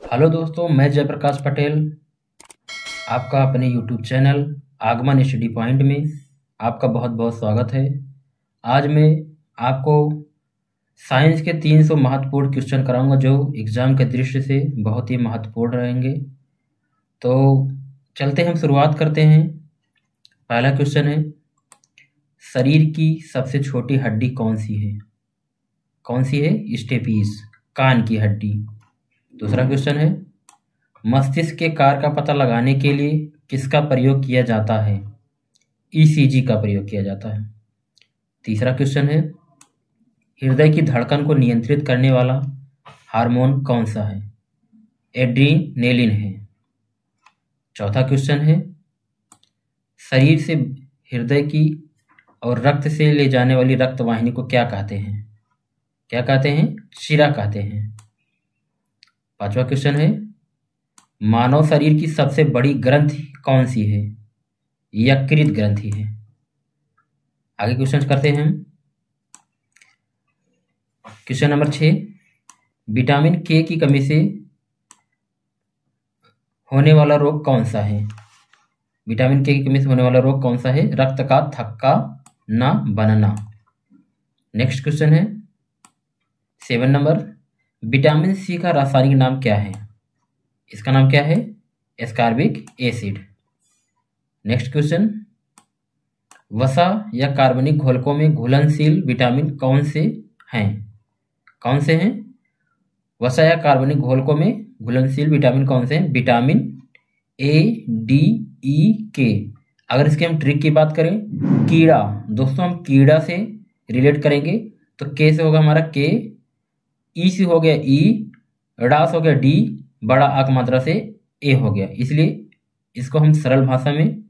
Hello दोस्तों, मैं जयप्रकाश पटेल आपका अपने यूट्यूब चैनल आगमन स्टडी पॉइंट में आपका बहुत बहुत स्वागत है। आज मैं आपको साइंस के 300 महत्वपूर्ण क्वेश्चन कराऊंगा जो एग्ज़ाम के दृष्टि से बहुत ही महत्वपूर्ण रहेंगे। तो चलते हम शुरुआत करते हैं। पहला क्वेश्चन है, शरीर की सबसे छोटी हड्डी कौन सी है? कौन सी है? स्टेपीज, कान की हड्डी। दूसरा क्वेश्चन है, मस्तिष्क के कार्य का पता लगाने के लिए किसका प्रयोग किया जाता है? ईसीजी का प्रयोग किया जाता है। तीसरा क्वेश्चन है, हृदय की धड़कन को नियंत्रित करने वाला हार्मोन कौन सा है? एड्रीनेलिन है। चौथा क्वेश्चन है, शरीर से हृदय की और रक्त से ले जाने वाली रक्त वाहिनी को क्या कहते हैं? क्या कहते हैं? शिरा कहते हैं। पांचवा क्वेश्चन है, मानव शरीर की सबसे बड़ी ग्रंथि कौन सी है? यकृत ग्रंथि है। आगे क्वेश्चन करते हैं। क्वेश्चन नंबर 6, विटामिन के की कमी से होने वाला रोग कौन सा है? विटामिन के की कमी से होने वाला रोग कौन सा है? रक्त का थक्का न बनना। नेक्स्ट क्वेश्चन है 7 नंबर, विटामिन सी का रासायनिक नाम क्या है? इसका नाम क्या है? Ascorbic acid. नेक्स्ट क्वेश्चन, वसा या कार्बनिक घोलकों में घुलनशील विटामिन कौन से हैं? कौन से हैं? वसा या कार्बनिक घोलकों में घुलनशील विटामिन कौन से हैं? विटामिन ए, डी, ई, के। अगर इसके हम ट्रिक की बात करें, कीड़ा, दोस्तों हम कीड़ा से रिलेट करेंगे तो के से होगा हमारा के, ई से हो गया ई, ड़ा से हो गया डी, बड़ा आक मात्रा से ए हो गया। इसलिए इसको हम सरल भाषा में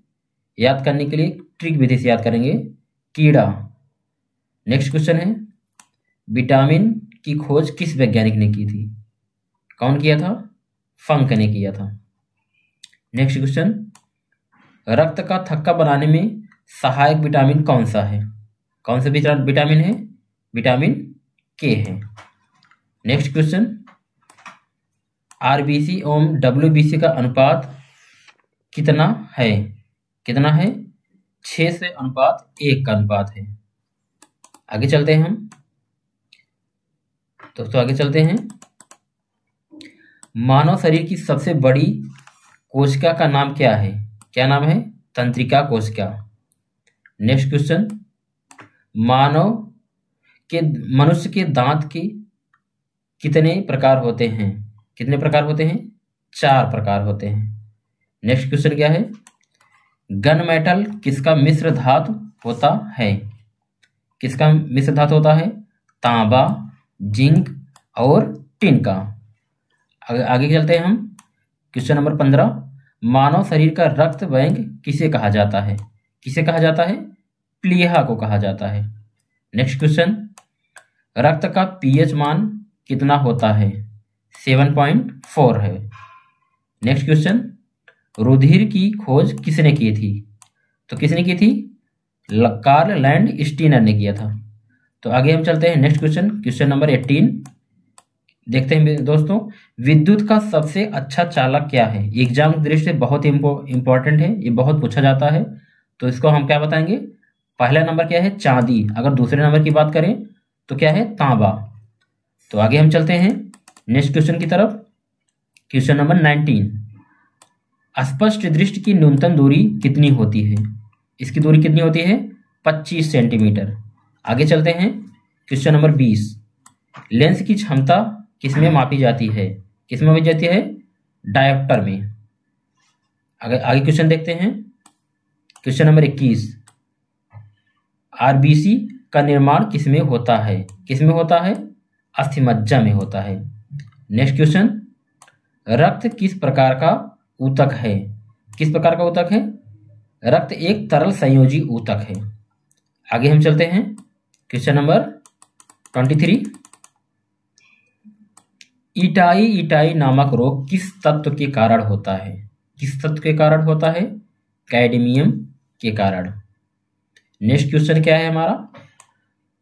याद करने के लिए ट्रिक विधि से याद करेंगे, कीड़ा। नेक्स्ट क्वेश्चन है, विटामिन की खोज किस वैज्ञानिक ने की थी? कौन किया था? फंक ने किया था। नेक्स्ट क्वेश्चन, रक्त का थक्का बनाने में सहायक विटामिन कौन सा है? कौन सा विटामिन है? विटामिन के है। नेक्स्ट क्वेश्चन, आरबीसी एवं डब्ल्यूबीसी का अनुपात कितना है? कितना है? 6 से अनुपात 1 का अनुपात है। आगे चलते हैं हम दोस्तों, आगे चलते हैं। मानव शरीर की सबसे बड़ी कोशिका का नाम क्या है? क्या नाम है? तंत्रिका कोशिका। नेक्स्ट क्वेश्चन, मनुष्य के दांत के कितने प्रकार होते हैं? कितने प्रकार होते हैं? 4 प्रकार होते हैं। नेक्स्ट क्वेश्चन क्या है, गन मेटल किसका मिश्र धातु होता है? किसका मिश्र धातु होता है? तांबा, जिंक और टिन का। आगे चलते हैं हम। क्वेश्चन नंबर 15, मानव शरीर का रक्त बैंक किसे कहा जाता है? किसे कहा जाता है? प्लीहा को कहा जाता है। नेक्स्ट क्वेश्चन, रक्त का पीएच मान कितना होता है? 7.4 है। नेक्स्ट क्वेश्चन, रुधिर की खोज किसने की थी? तो किसने की थी? कार्ल लैंडस्टीनर ने किया था। तो आगे हम चलते हैं नेक्स्ट क्वेश्चन, क्वेश्चन नंबर 18 देखते हैं दोस्तों, विद्युत का सबसे अच्छा चालक क्या है? एग्जाम की दृष्टि से बहुत इंपॉर्टेंट है, ये बहुत पूछा जाता है। तो इसको हम क्या बताएंगे? पहला नंबर क्या है? चांदी। अगर दूसरे नंबर की बात करें तो क्या है? तांबा। तो आगे हम चलते हैं नेक्स्ट क्वेश्चन की तरफ। क्वेश्चन नंबर 19, स्पष्ट दृष्टि की न्यूनतम दूरी कितनी होती है? इसकी दूरी कितनी होती है? 25 सेंटीमीटर। आगे चलते हैं क्वेश्चन नंबर 20, लेंस की क्षमता किसमें मापी जाती है? किसमें मापी जाती है? डायोप्टर में। आगे क्वेश्चन देखते हैं। क्वेश्चन नंबर 21, आरबीसी का निर्माण किसमें होता है? किसमें होता है? अस्थिमज्जा में होता है। नेक्स्ट क्वेश्चन, रक्त किस प्रकार का ऊतक है? किस प्रकार का ऊतक है? रक्त एक तरल संयोजी ऊतक है। आगे हम चलते हैं क्वेश्चन नंबर 23, इटाई नामक रोग किस तत्व के कारण होता है? किस तत्व के कारण होता है? कैडमियम के कारण। नेक्स्ट क्वेश्चन क्या है हमारा?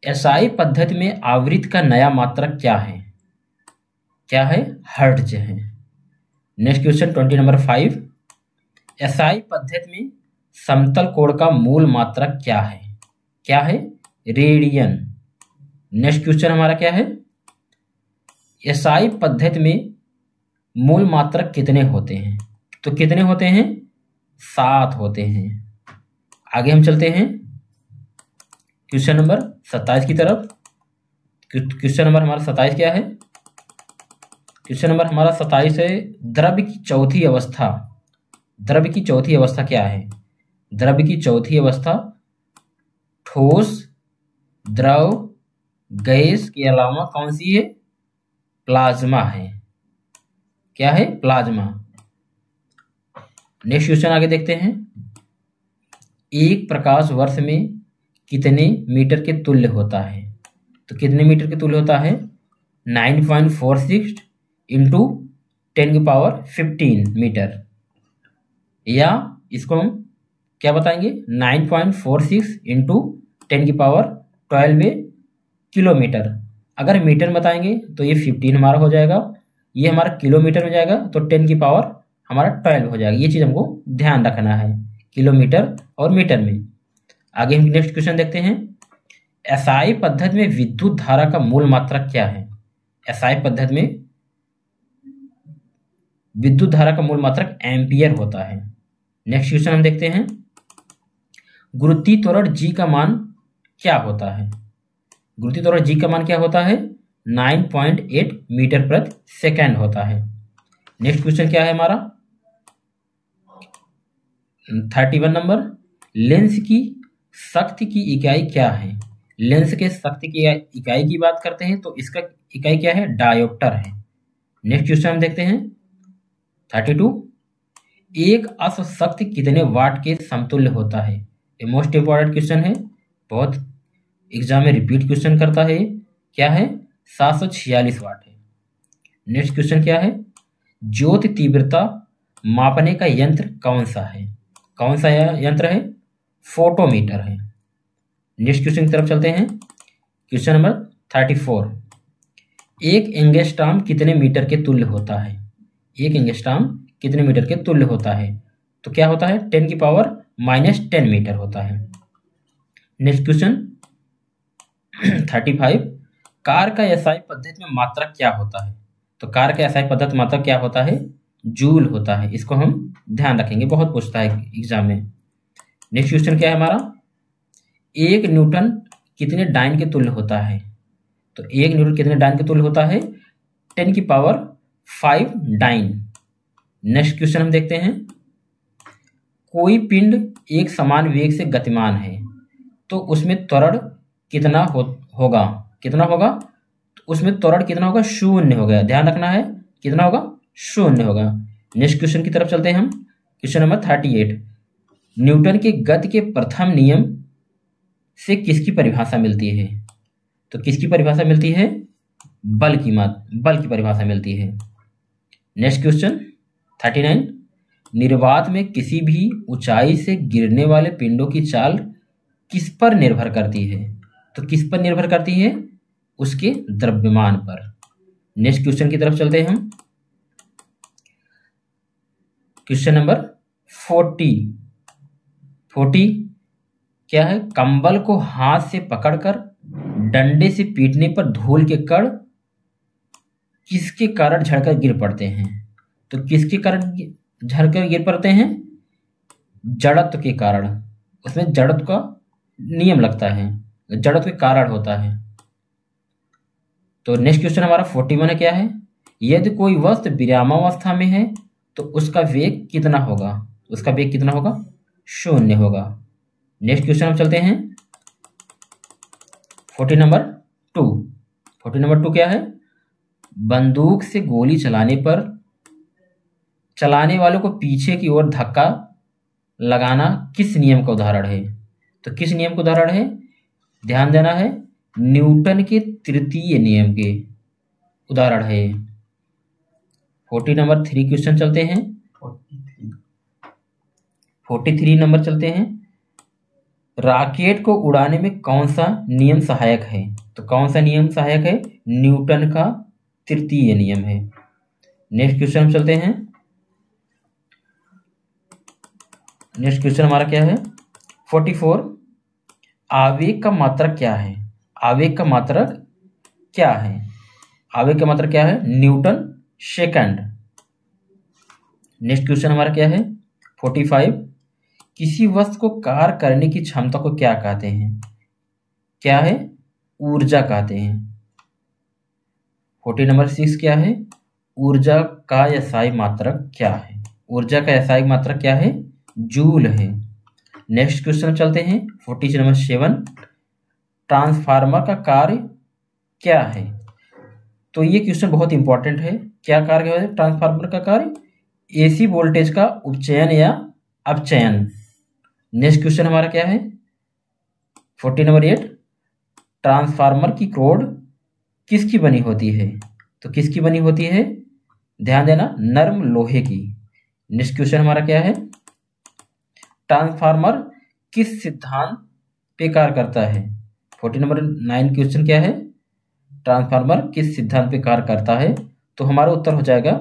एसआई पद्धति में आवृत्ति का नया मात्रक क्या है? क्या है? हर्ट्ज है। नेक्स्ट क्वेश्चन 20 नंबर 5, एसआई पद्धति में समतल कोण का मूल मात्रक क्या है? क्या है? रेडियन। नेक्स्ट क्वेश्चन हमारा क्या है? एसआई पद्धति में मूल मात्रक कितने होते हैं? तो कितने होते हैं? 7 होते हैं। आगे हम चलते हैं क्वेश्चन नंबर 27 की तरफ। क्वेश्चन नंबर हमारा 27 क्या है? क्वेश्चन नंबर हमारा 27 है, द्रव्य की चौथी अवस्था। द्रव्य की चौथी अवस्था क्या है? द्रव्य की चौथी अवस्था ठोस, द्रव, गैस के अलावा कौन सी है? प्लाज्मा है। क्या है? प्लाज्मा। नेक्स्ट क्वेश्चन आगे देखते हैं, एक प्रकाश वर्ष में कितने मीटर के तुल्य होता है? तो कितने मीटर के तुल्य होता है? 9.46 इंटू 10⁻15 मीटर, या इसको हम क्या बताएंगे? 9.46 इंटू 10⁻12 किलोमीटर। अगर मीटर में बताएंगे तो ये 15 हमारा हो जाएगा, ये हमारा किलोमीटर में जाएगा तो 10 की पावर हमारा 12 हो जाएगा। ये चीज़ हमको ध्यान रखना है, किलोमीटर और मीटर में। आगे हम नेक्स्ट क्वेश्चन देखते हैं, एसआई पद्धति में विद्युत धारा का मूल मात्रक क्या है? एसआई पद्धति में विद्युत धारा का मूल मात्रक एम्पियर होता है। नेक्स्ट क्वेश्चन हम देखते हैं, गुरुत्वीय त्वरण जी का मान क्या होता है? गुरुत्वीय त्वरण जी का मान क्या होता है? 9.8 मीटर प्रति सेकेंड होता है। नेक्स्ट क्वेश्चन क्या है हमारा? 31 नंबर, लेंस की शक्ति की इकाई क्या है? लेंस के शक्ति की इकाई की बात करते हैं तो इसका इकाई क्या है? डायोप्टर है। नेक्स्ट क्वेश्चन हम देखते हैं 32, एक अश्व शक्ति कितने वाट के समतुल्य होता है? ये मोस्ट इंपॉर्टेंट क्वेश्चन है, बहुत एग्जाम में रिपीट क्वेश्चन करता है। क्या है? 746 वाट है। नेक्स्ट क्वेश्चन क्या है? ज्योति तीव्रता मापने का यंत्र कौन सा है? कौन सा यंत्र है? फोटोमीटर है। नेक्स्ट क्वेश्चन की तरफ चलते हैं, क्वेश्चन नंबर 34, एक एंगस्ट्रॉम कितने मीटर के तुल्य होता है? एक एंगस्ट्रॉम कितने मीटर के तुल्य होता है? तो क्या होता है? 10⁻−10 मीटर होता है। नेक्स्ट क्वेश्चन 35, कार का एसआई पद्धति में मात्रक क्या होता है? तो कार का एसआई पद्धति मात्रक क्या होता है? जूल होता है। इसको हम ध्यान रखेंगे, बहुत पूछता है एग्जाम में। नेक्स्ट क्वेश्चन क्या है हमारा? एक न्यूटन कितने डाइन के तुल्य होता है? तो एक न्यूटन कितने डाइन के तुल्य होता है? 10⁵ डाइन। नेक्स्ट क्वेश्चन हम देखते हैं, कोई पिंड एक समान वेग से गतिमान है तो उसमें त्वरण कितना होगा? कितना होगा? तो उसमें त्वरण कितना होगा? 0 होगा। ध्यान रखना है, कितना होगा? 0 होगा। नेक्स्ट क्वेश्चन की तरफ चलते हैं हम, क्वेश्चन नंबर 38, न्यूटन के गति के प्रथम नियम से किसकी परिभाषा मिलती है? तो किसकी परिभाषा मिलती है? बल की परिभाषा मिलती है। नेक्स्ट क्वेश्चन 39, निर्वात में किसी भी ऊंचाई से गिरने वाले पिंडों की चाल किस पर निर्भर करती है? तो किस पर निर्भर करती है? उसके द्रव्यमान पर। नेक्स्ट क्वेश्चन की तरफ चलते हैं हम, क्वेश्चन नंबर 40 क्या है? कंबल को हाथ से पकड़कर डंडे से पीटने पर धूल के कण किसके कारण झड़कर गिर पड़ते हैं? तो किसके कारण झड़कर गिर पड़ते हैं? जड़त्व के कारण। उसमें जड़त्व का नियम लगता है, जड़त्व के कारण होता है। तो नेक्स्ट क्वेश्चन हमारा 41 है, क्या है? यदि कोई वस्तु विरामावस्था में है तो उसका वेग कितना होगा? उसका वेग कितना होगा? 0 होगा। नेक्स्ट क्वेश्चन हम चलते हैं 40 नंबर 2। 40 नंबर 2 क्या है? बंदूक से गोली चलाने पर चलाने वालों को पीछे की ओर धक्का लगाना किस नियम का उदाहरण है? तो किस नियम का उदाहरण है? ध्यान देना है, न्यूटन के तृतीय नियम के उदाहरण है। 40 नंबर 3 क्वेश्चन चलते हैं, 43 नंबर चलते हैं, रॉकेट को उड़ाने में कौन सा नियम सहायक है? तो कौन सा नियम सहायक है? न्यूटन का तृतीय नियम है। नेक्स्ट क्वेश्चन हम चलते हैं नेक्स्ट क्वेश्चन हमारा क्या है 44, आवेग का मात्रक क्या है? आवेग का मात्रक क्या है? आवेग का मात्रक क्या है? Newton second. नेक्स्ट क्वेश्चन हमारा क्या है 45, किसी वस्तु को कार्य करने की क्षमता को क्या कहते हैं? क्या है? ऊर्जा कहते हैं। 40 नंबर 6 क्या है? ऊर्जा का एसआई मात्रक क्या है? ऊर्जा का एसआई मात्रक क्या है? जूल है। नेक्स्ट क्वेश्चन चलते हैं 40 नंबर 7, ट्रांसफार्मर का कार्य क्या है? तो ये क्वेश्चन बहुत इंपॉर्टेंट है। क्या कार्य है ट्रांसफार्मर का कार्य? एसी वोल्टेज का उपचयन या अपचयन। नेक्स्ट क्वेश्चन हमारा क्या है 40 नंबर 8, ट्रांसफार्मर की कोड किसकी बनी होती है? तो किसकी बनी होती है? ध्यान देना, नरम लोहे की। नेक्स्ट क्वेश्चन हमारा क्या है, ट्रांसफार्मर किस सिद्धांत पे कार्य करता है? 40 नंबर 9 क्वेश्चन क्या है, ट्रांसफार्मर किस सिद्धांत पे कार्य करता है? तो हमारा उत्तर हो जाएगा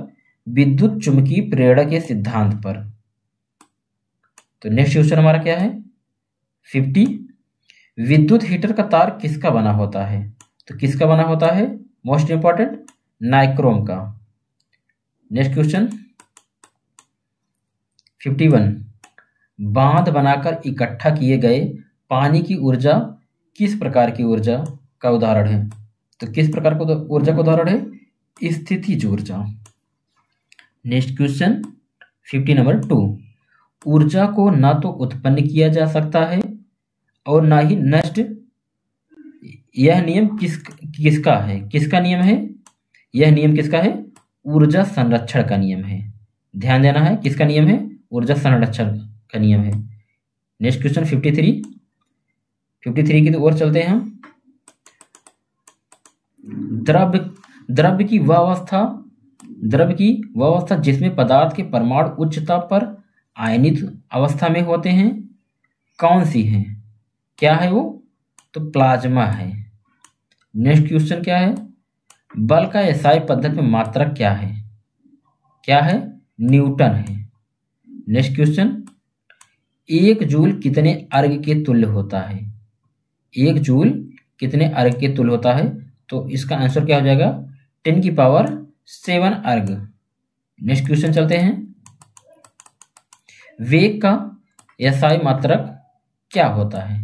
विद्युत चुंबकीय प्रेरणा के सिद्धांत पर। तो नेक्स्ट क्वेश्चन हमारा क्या है 50, विद्युत हीटर का तार किसका बना होता है? तो किसका बना होता है? मोस्ट इंपॉर्टेंट, नाइक्रोम का। नेक्स्ट क्वेश्चन 51, बांध बनाकर इकट्ठा किए गए पानी की ऊर्जा किस प्रकार की ऊर्जा का उदाहरण है? तो किस प्रकार को ऊर्जा का उदाहरण है? स्थितिज ऊर्जा। नेक्स्ट क्वेश्चन 50 नंबर 2, ऊर्जा को ना तो उत्पन्न किया जा सकता है और ना ही नष्ट, यह नियम किसका है? किसका नियम है? यह नियम किसका है? ऊर्जा संरक्षण का नियम है। ध्यान देना है, किसका नियम है? ऊर्जा संरक्षण का नियम है। नेक्स्ट क्वेश्चन 53 की तो ओर चलते हैं हम। द्रव्य की वह अवस्था जिसमें पदार्थ के परमाणु उच्च ताप पर आयनित अवस्था में होते हैं, कौन सी है? क्या है वो? तो प्लाज्मा है। नेक्स्ट क्वेश्चन क्या है, बल का एसआई पद्धति में मात्रक क्या है? क्या है? न्यूटन है। नेक्स्ट क्वेश्चन, 1 जूल कितने अर्ग के तुल्य होता है? 1 जूल कितने अर्ग के तुल्य होता है? तो इसका आंसर क्या हो जाएगा 10⁻7 अर्ग। नेक्स्ट क्वेश्चन चलते हैं, वेग का एसआई मात्रक क्या होता है?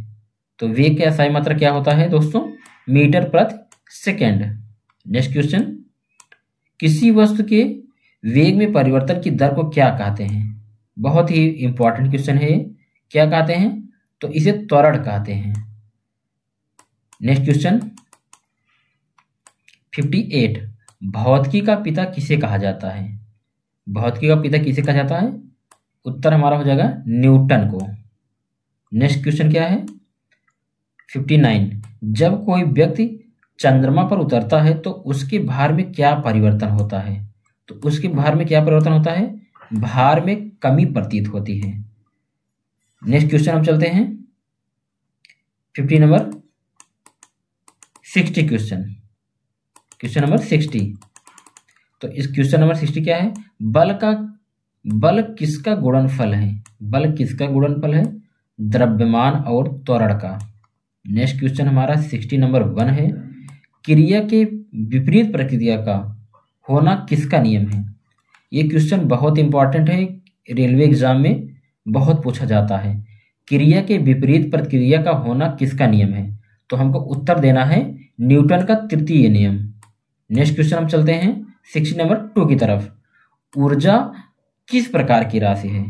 तो वेग का एसआई मात्रक क्या होता है दोस्तों? मीटर प्रति सेकेंड। नेक्स्ट क्वेश्चन, किसी वस्तु के वेग में परिवर्तन की दर को क्या कहते हैं? बहुत ही इंपॉर्टेंट क्वेश्चन है। क्या कहते हैं? तो इसे त्वरण कहते हैं। नेक्स्ट क्वेश्चन 58, भौतिकी का पिता किसे कहा जाता है? भौतिकी का पिता किसे कहा जाता है? उत्तर हमारा हो जाएगा न्यूटन को। नेक्स्ट क्वेश्चन क्या है 59, जब कोई व्यक्ति चंद्रमा पर उतरता है तो उसके भार में क्या परिवर्तन होता है? तो उसके भार में क्या परिवर्तन होता है? भार में कमी प्रतीत होती है। नेक्स्ट क्वेश्चन हम चलते हैं 50 नंबर 60 क्वेश्चन नंबर 60। तो इस क्वेश्चन नंबर 60 क्या है, बल किसका गुणनफल है? बल किसका गुणनफल है? द्रव्यमान और त्वरण का। नेक्स्ट क्वेश्चन हमारा 60 नंबर 1 है, क्रिया के विपरीत प्रतिक्रिया का होना किसका नियम है? ये क्वेश्चन बहुत इंपॉर्टेंट है, रेलवे एग्जाम में बहुत पूछा जाता है। क्रिया के विपरीत प्रतिक्रिया का होना किसका नियम है? तो हमको उत्तर देना है न्यूटन का तृतीय नियम। नेक्स्ट क्वेश्चन हम चलते हैं 60 नंबर 2 की तरफ, ऊर्जा किस प्रकार की राशि है?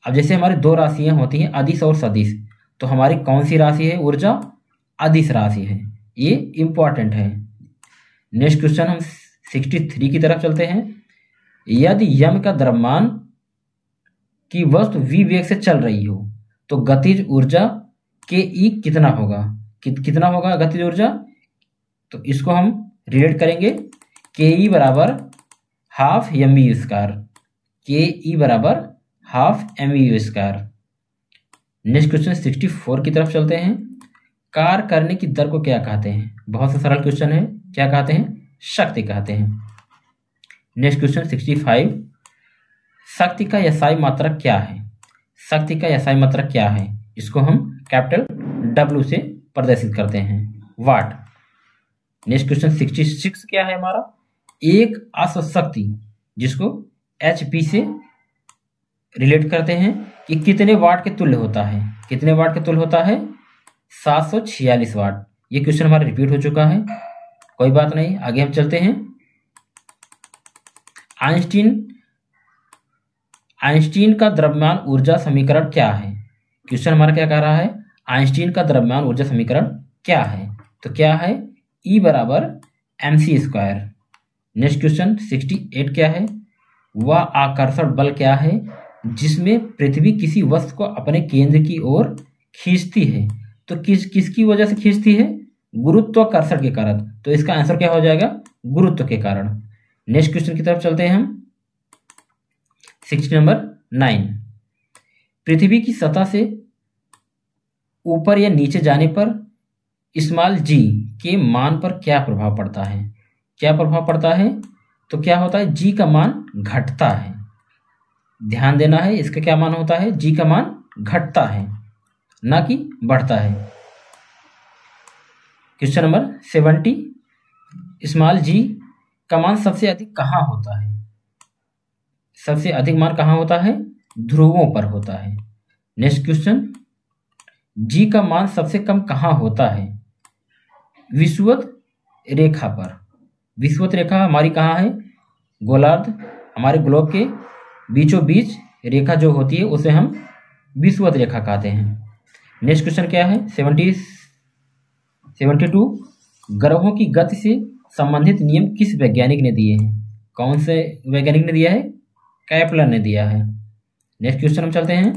अब जैसे हमारी 2 राशियां होती हैं, अदिश और सदिश, तो हमारी कौन सी राशि है? ऊर्जा अदिश राशि है। ये इंपॉर्टेंट है। नेक्स्ट क्वेश्चन हम 63 की तरफ चलते हैं, यदि यम का द्रव्यमान की वस्तु v वेग से चल रही हो तो गतिज ऊर्जा के ई कितना होगा? कितना होगा गतिज ऊर्जा? तो इसको हम रिलेट करेंगे के ई बराबर half m v square. K E बराबर half m v square. Next question 64 की तरफ चलते हैं, कार्य करने की दर को क्या कहते हैं? बहुत सा सरल क्वेश्चन है। क्या कहते हैं? शक्ति कहते हैं। नेक्स्ट क्वेश्चन 65, शक्ति का एसआई मात्रक क्या है? शक्ति का एसआई मात्रक क्या है? इसको हम कैपिटल W से प्रदर्शित करते हैं, वाट। नेक्स्ट क्वेश्चन 66 क्या है हमारा? एक अश्व शक्ति, जिसको HP से रिलेट करते हैं, कि कितने वाट के तुल्य होता है? कितने वाट के तुल्य होता है? 746 वाट। ये क्वेश्चन हमारा रिपीट हो चुका है, कोई बात नहीं, आगे हम चलते हैं। आइंस्टीन का द्रव्यमान ऊर्जा समीकरण क्या है? क्वेश्चन हमारा क्या कह रहा है? आइंस्टीन का द्रव्यमान ऊर्जा समीकरण क्या है? तो क्या है? E बराबर mc²। नेक्स्ट क्वेश्चन 68 क्या है? वह आकर्षण बल क्या है जिसमें पृथ्वी किसी वस्तु को अपने केंद्र की ओर खींचती है? तो किसकी वजह से खींचती है? गुरुत्वाकर्षण के कारण। तो इसका आंसर क्या हो जाएगा? गुरुत्व के कारण। नेक्स्ट क्वेश्चन की तरफ चलते हैं हम। 60 नंबर 9, पृथ्वी की सतह से ऊपर या नीचे जाने पर स्मॉल g के मान पर क्या प्रभाव पड़ता है? क्या प्रभाव पड़ता है? तो क्या होता है? g का मान घटता है। ध्यान देना है, इसका क्या मान होता है? g का मान घटता है, ना कि बढ़ता है। क्वेश्चन नंबर 70, स्मॉल g का मान सबसे अधिक कहाँ होता है? सबसे अधिक मान कहाँ होता है? ध्रुवों पर होता है। नेक्स्ट क्वेश्चन, g का मान सबसे कम कहाँ होता है? विषुवत रेखा पर। विषुवत रेखा हमारी कहाँ है? गोलार्ध, हमारे ग्लोब के बीचों बीच रेखा जो होती है उसे हम विषुवत रेखा कहते हैं। नेक्स्ट क्वेश्चन क्या है? 72, ग्रहों की गति से संबंधित नियम किस वैज्ञानिक ने दिए हैं? कौन से वैज्ञानिक ने दिया है? कैप्लर ने दिया है। नेक्स्ट क्वेश्चन हम चलते हैं।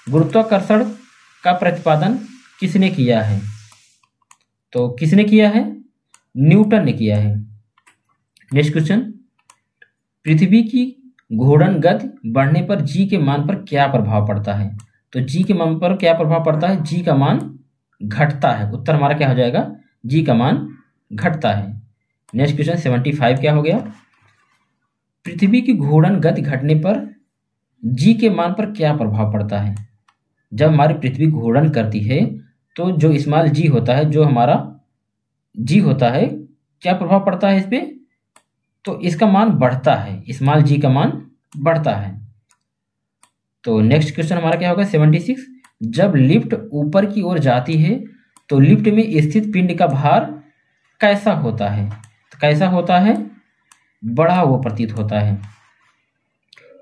गुरुत्वाकर्षण का प्रतिपादन किसने किया है? तो किसने किया है? न्यूटन ने किया है। नेक्स्ट क्वेश्चन, पृथ्वी की घूर्णन गति बढ़ने पर g के मान पर क्या प्रभाव पड़ता है? तो g के मान पर क्या प्रभाव पड़ता है? g का मान घटता है। उत्तर हमारा क्या हो जाएगा? g का मान घटता है। नेक्स्ट क्वेश्चन 75 क्या हो गया? पृथ्वी की घूर्णन गति घटने पर g के मान पर क्या प्रभाव पड़ता है? जब हमारी पृथ्वी घूर्णन करती है तो जो स्मॉल g होता है, जो हमारा g होता है, क्या प्रभाव पड़ता है इस पे? तो इसका मान बढ़ता है, स्मॉल g का मान बढ़ता है। तो नेक्स्ट क्वेश्चन हमारा क्या होगा? 76, जब लिफ्ट ऊपर की ओर जाती है तो लिफ्ट में स्थित पिंड का भार कैसा होता है? तो कैसा होता है? बढ़ा हुआ प्रतीत होता है।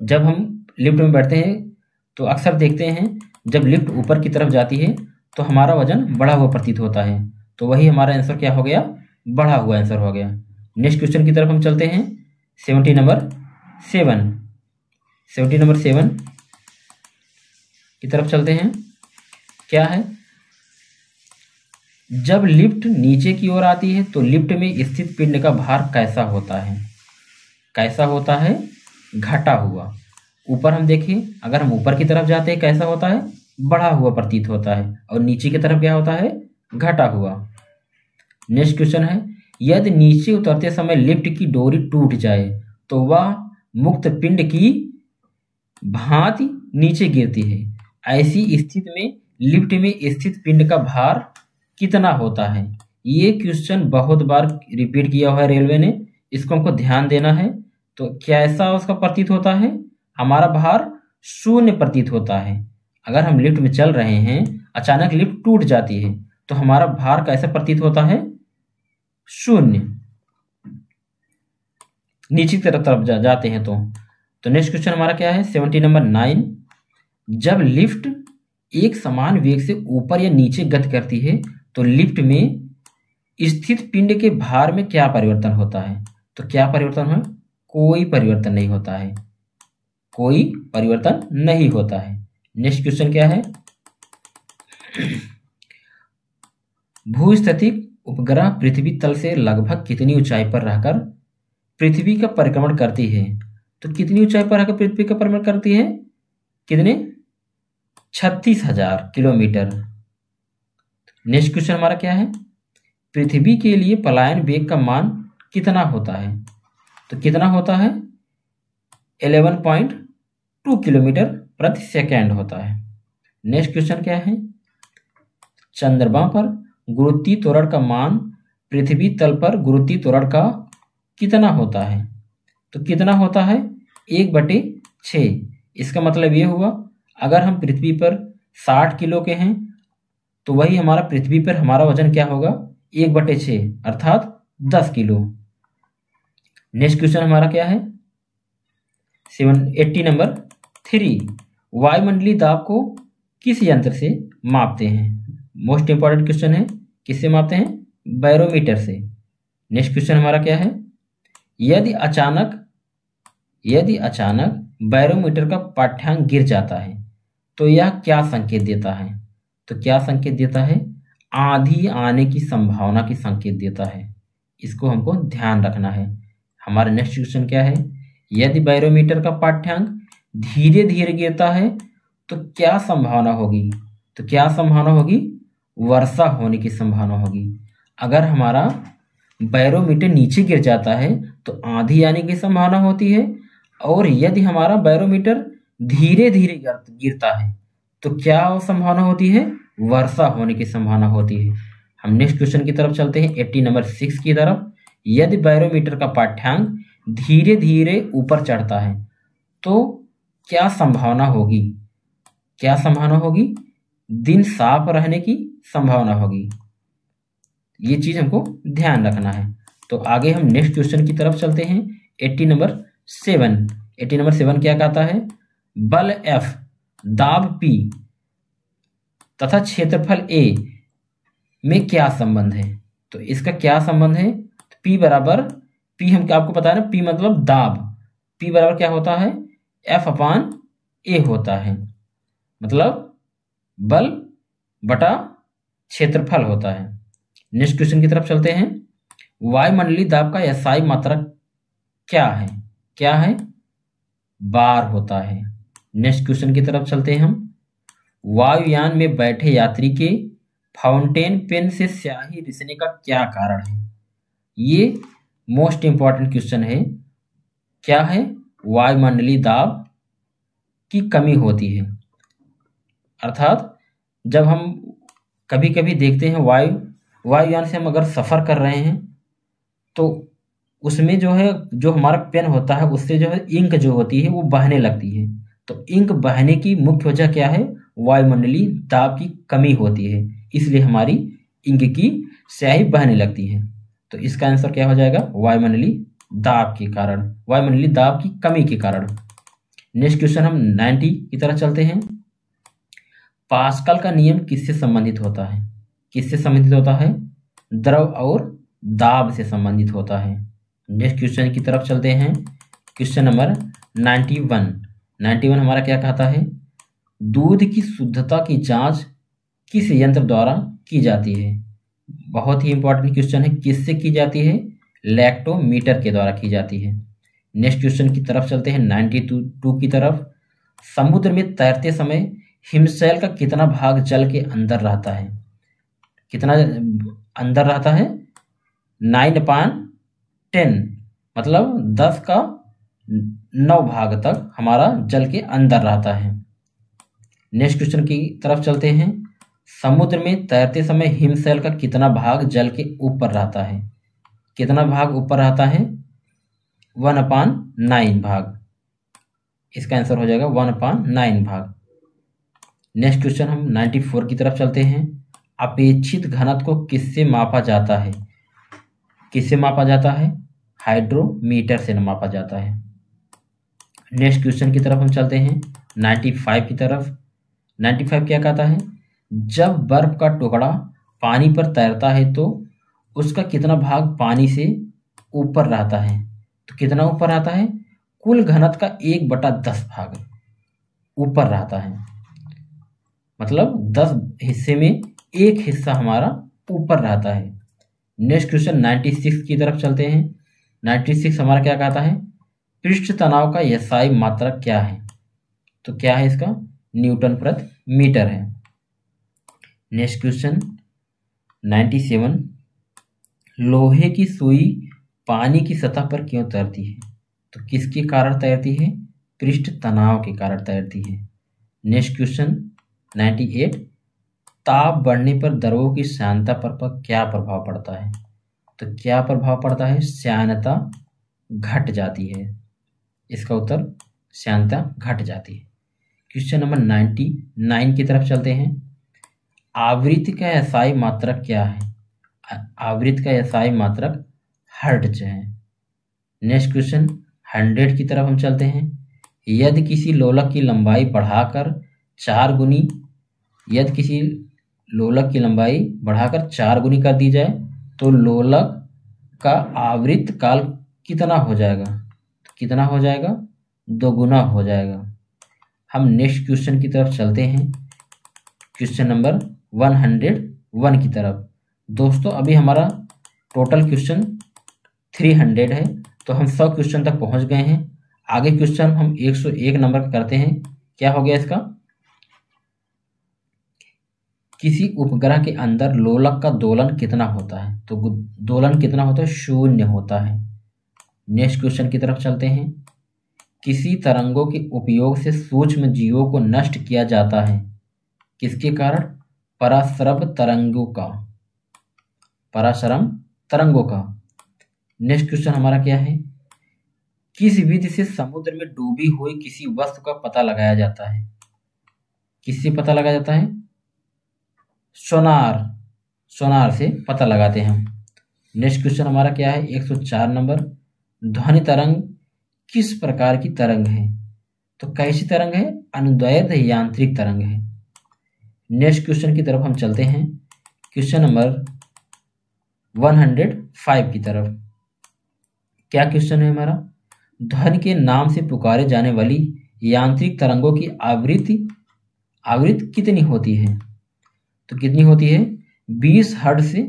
जब हम लिफ्ट में बैठते हैं तो अक्सर देखते हैं जब लिफ्ट ऊपर की तरफ जाती है तो हमारा वजन बढ़ा हुआ प्रतीत होता है। तो वही हमारा आंसर क्या हो गया? बढ़ा हुआ आंसर हो गया। नेक्स्ट क्वेश्चन की तरफ हम चलते हैं। 70 नंबर 7 की तरफ चलते हैं। क्या है? जब लिफ्ट नीचे की ओर आती है तो लिफ्ट में स्थित पिंड का भार कैसा होता है? कैसा होता है? घटा हुआ। ऊपर हम देखें, अगर हम ऊपर की तरफ जाते हैं कैसा होता है? बढ़ा हुआ प्रतीत होता है, और नीचे की तरफ क्या होता है? घटा हुआ। नेक्स्ट क्वेश्चन है, यदि नीचे उतरते समय लिफ्ट की डोरी टूट जाए तो वह मुक्त पिंड की भांति नीचे गिरती है। ऐसी स्थिति में लिफ्ट में स्थित पिंड का भार कितना होता है? ये क्वेश्चन बहुत बार रिपीट किया हुआ है रेलवे ने, इसको हमको ध्यान देना है। तो कैसा उसका प्रतीत होता है? हमारा भार 0 प्रतीत होता है। अगर हम लिफ्ट में चल रहे हैं, अचानक लिफ्ट टूट जाती है तो हमारा भार कैसा प्रतीत होता है? 0। नीचे की तरफ जाते हैं तो नेक्स्ट क्वेश्चन हमारा क्या है? 70 नंबर 9, जब लिफ्ट एक समान वेग से ऊपर या नीचे गति करती है तो लिफ्ट में स्थित पिंड के भार में क्या परिवर्तन होता है? तो क्या परिवर्तन है? कोई परिवर्तन नहीं होता है। कोई परिवर्तन नहीं होता है। नेक्स्ट क्वेश्चन क्या है? भूस्थितिक उपग्रह पृथ्वी तल से लगभग कितनी ऊंचाई पर रहकर पृथ्वी का परिक्रमण करती है? तो कितनी ऊंचाई पर रहकर पृथ्वी का परिक्रमण करती है? कितने? 36,000 किलोमीटर। नेक्स्ट क्वेश्चन हमारा क्या है? पृथ्वी के लिए पलायन वेग का मान कितना होता है? तो कितना होता है? 11.2 किलोमीटर प्रति सेकंड होता है। नेक्स्ट क्वेश्चन क्या है, चंद्रमा पर गुरुत्वीय त्वरण का मान पृथ्वी तल पर गुरुत्वीय त्वरण का कितना होता है? तो कितना होता है, 1/6। इसका मतलब ये हुआ अगर हम पृथ्वी पर 60 किलो के हैं तो वही हमारा पृथ्वी पर हमारा वजन क्या होगा, 1/6 अर्थात 10 किलो। नेक्स्ट क्वेश्चन हमारा क्या है, 80 नंबर 3, वायुमंडलीय दाब को किस यंत्र से मापते हैं? मोस्ट इंपॉर्टेंट क्वेश्चन है, किससे मापते हैं, बैरोमीटर से। नेक्स्ट क्वेश्चन हमारा क्या है, यदि अचानक बैरोमीटर का पाठ्यांक गिर जाता है तो यह क्या संकेत देता है? तो क्या संकेत देता है, आंधी आने की संभावना की संकेत देता है। इसको हमको ध्यान रखना है। हमारा नेक्स्ट क्वेश्चन क्या है, यदि बैरोमीटर का पाठ्यांक धीरे धीरे गिरता है तो क्या संभावना होगी? तो क्या संभावना होगी, वर्षा होने की संभावना होगी। अगर हमारा बैरोमीटर नीचे गिर जाता है तो आंधी आने की संभावना होती है, और यदि हमारा बैरोमीटर धीरे धीरे गिरता है तो क्या संभावना होती है, वर्षा होने की संभावना होती है। हम नेक्स्ट क्वेश्चन की तरफ चलते हैं, 80 नंबर 6 की तरफ। यदि बैरोमीटर का पाठ्यांक धीरे धीरे ऊपर चढ़ता है तो क्या संभावना होगी? क्या संभावना होगी, दिन साफ रहने की संभावना होगी। ये चीज हमको ध्यान रखना है। तो आगे हम नेक्स्ट क्वेश्चन की तरफ चलते हैं, 80 नंबर 7 क्या कहता है, बल F, दाब P तथा क्षेत्रफल A में क्या संबंध है? तो इसका क्या संबंध है, P बराबर, P हम क्या आपको पता है ना, P मतलब दाब, P बराबर क्या होता है, F/A होता है, मतलब बल बटा क्षेत्रफल होता है। नेक्स्ट क्वेश्चन की तरफ चलते हैं, वायुमंडलीय दाब का SI मात्रक क्या है? क्या है, बार होता है। नेक्स्ट क्वेश्चन की तरफ चलते हैं हम, वायुयान में बैठे यात्री के फाउंटेन पेन से स्याही रिसने का क्या कारण है? ये मोस्ट इंपॉर्टेंट क्वेश्चन है। क्या है, वायुमंडलीय दाब की कमी होती है। अर्थात जब हम कभी कभी देखते हैं वायुयान से हम अगर सफ़र कर रहे हैं तो उसमें जो है, जो हमारा पेन होता है उससे जो है इंक जो होती है वो बहने लगती है। तो इंक बहने की मुख्य वजह क्या है, वायुमंडलीय दाब की कमी होती है, इसलिए हमारी इंक की स्याही बहने लगती है। तो इसका आंसर क्या हो जाएगा, वायुमंडलीय दाब के कारण, वायुमंडलीय दाब की कमी के कारण। नेक्स्ट क्वेश्चन हम 90 की तरफ चलते हैं, पास्कल का नियम किससे संबंधित होता है? किससे संबंधित होता है, द्रव और दाब से संबंधित होता है। नेक्स्ट क्वेश्चन की तरफ चलते हैं, क्वेश्चन नंबर 91 हमारा क्या कहता है, दूध की शुद्धता की जांच किस यंत्र द्वारा की जाती है? बहुत ही इंपॉर्टेंट क्वेश्चन है, किससे की जाती है, लैक्टोमीटर के द्वारा की जाती है। नेक्स्ट क्वेश्चन की तरफ चलते हैं 92 की तरफ, समुद्र में तैरते समय हिमशैल का कितना भाग जल के अंदर रहता है? कितना अंदर रहता है, 9/10, मतलब 10 का 9 भाग तक हमारा जल के अंदर रहता है। नेक्स्ट क्वेश्चन की तरफ चलते हैं, समुद्र में तैरते समय हिमशैल का कितना भाग जल के ऊपर रहता है? कितना भाग ऊपर रहता है, 1/9 भाग। इसका आंसर हो जाएगा 1/9 भाग। नेक्स्ट क्वेश्चन हम 94 की तरफ चलते हैं, अपेक्षित घनत्व को किससे मापा जाता है? किससे मापा जाता है, हाइड्रोमीटर से मापा जाता है। नेक्स्ट क्वेश्चन की तरफ हम चलते हैं 95 की तरफ। 95 क्या कहता है, जब बर्फ का टुकड़ा पानी पर तैरता है तो उसका कितना भाग पानी से ऊपर रहता है? तो कितना ऊपर रहता है, कुल घनत्व का 1/10 भाग ऊपर रहता है, मतलब 10 हिस्से में 1 हिस्सा हमारा ऊपर रहता है। नेक्स्ट क्वेश्चन 96 की तरफ चलते हैं। 96 हमारा क्या कहता है, पृष्ठ तनाव का SI मात्रक क्या है? तो क्या है इसका, न्यूटन प्रति मीटर है। नेक्स्ट क्वेश्चन 97, लोहे की सुई पानी की सतह पर क्यों तैरती है? तो किसके कारण तैरती है, पृष्ठ तनाव के कारण तैरती है। नेक्स्ट क्वेश्चन 98, ताप बढ़ने पर द्रवों की श्यानता पर क्या प्रभाव पड़ता है? तो क्या प्रभाव पड़ता है? श्यानता घट जाती है। इसका उत्तर श्यानता घट जाती है। क्वेश्चन नंबर 99 की तरफ चलते हैं। आवृत्ति का एसआई मात्रक क्या है? आवृत्ति का एसआई मात्रक हर्ट्ज है। नेक्स्ट क्वेश्चन 100 की तरफ हम चलते हैं। यदि किसी लोलक की लंबाई बढ़ाकर 4 गुनी यदि किसी लोलक की लंबाई बढ़ाकर 4 गुनी कर दी जाए तो लोलक का आवृत्त काल कितना हो जाएगा? कितना हो जाएगा? 2 गुना हो जाएगा। हम नेक्स्ट क्वेश्चन की तरफ चलते हैं, क्वेश्चन नंबर 101 की तरफ। दोस्तों अभी हमारा टोटल क्वेश्चन 300 है, तो हम 100 क्वेश्चन तक पहुंच गए हैं। आगे क्वेश्चन हम 101 नंबर का करते हैं। क्या हो गया इसका? किसी उपग्रह के अंदर लोलक का दोलन कितना होता है? तो दोलन कितना होता है? 0 होता है। नेक्स्ट क्वेश्चन की तरफ चलते हैं। किसी तरंगों के उपयोग से सूक्ष्म जीवों को नष्ट किया जाता है, किसके कारण? पराश्रव तरंगों का। पराश्रम तरंगों का। नेक्स्ट क्वेश्चन हमारा क्या है? किस विधि से समुद्र में डूबी हुई किसी वस्तु का पता लगाया जाता है? किससे पता लगाया जाता है? सोनार। सोनार से पता लगाते हैं हम। नेक्स्ट क्वेश्चन हमारा क्या है? 104 नंबर। ध्वनि तरंग किस प्रकार की तरंग है? तो कैसी तरंग है? अनुदैर्ध्य यांत्रिक तरंग है। नेक्स्ट क्वेश्चन की तरफ हम चलते हैं, क्वेश्चन नंबर 105 की तरफ। क्या क्वेश्चन है हमारा? ध्वनि के नाम से पुकारे जाने वाली यांत्रिक तरंगों की आवृत्ति कितनी होती है? तो कितनी होती है? 20 हर्ट्ज से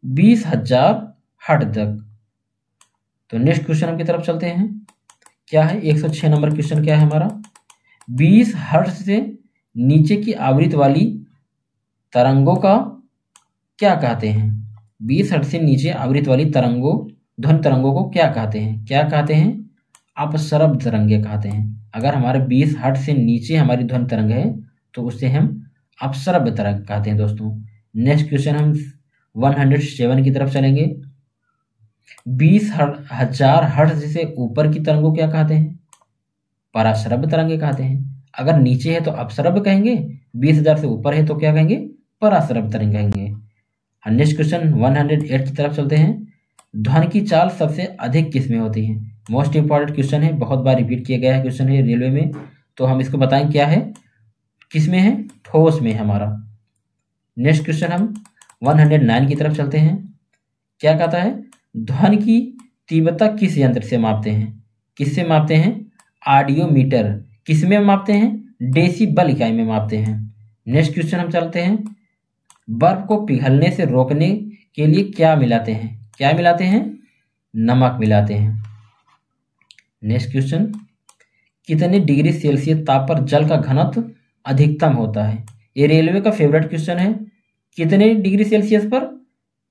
20,000 हर्ट्ज तक। तो नेक्स्ट क्वेश्चन की तरफ चलते हैं। क्या है? 106 नंबर क्वेश्चन क्या है हमारा? 20 हर्ट्ज से नीचे की आवृत्ति वाली तरंगों का क्या कहते हैं? 20 हर्ट्ज से नीचे आवृत्ति वाली ध्वनि तरंगों को क्या कहते हैं? क्या कहते हैं? अपसरब तरंगे कहते हैं। अगर हमारे 20 हर्ट्ज से नीचे हमारी ध्वनि तरंग है तो उसे हम अपसरब तरंग कहते हैं दोस्तों। नेक्स्ट क्वेश्चन हम 107 की तरफ चलेंगे। 20,000 हर्ट्ज से ऊपर की तरंगों क्या कहते हैं? पराश्रव्य तरंगे कहते हैं। अगर नीचे है तो अपसरब कहेंगे, 20,000 से ऊपर है तो क्या कहेंगे? पराश्रव्य तरंग कहेंगे। नेक्स्ट क्वेश्चन 108 की तरफ चलते हैं। ध्वनि की चाल सबसे अधिक किस में होती है? मोस्ट इंपॉर्टेंट क्वेश्चन है, बहुत बार रिपीट किया गया है क्वेश्चन है रेलवे में, तो हम इसको बताएं क्या है, किस में है? ठोस में है हमारा। नेक्स्ट क्वेश्चन हम 109 की तरफ चलते हैं। क्या कहता है? ध्वनि की तीव्रता किस यंत्र से मापते हैं? किससे मापते हैं? ऑडियोमीटर। किस में मापते हैं? डेसिबल इकाई में मापते हैं। नेक्स्ट क्वेश्चन हम चलते हैं। बर्फ को पिघलने से रोकने के लिए क्या मिलाते हैं? क्या मिलाते हैं? नमक मिलाते हैं। नेक्स्ट क्वेश्चन, कितने डिग्री सेल्सियस ताप पर जल का घनत्व अधिकतम होता है? ये रेलवे का फेवरेट क्वेश्चन है। कितने डिग्री सेल्सियस पर?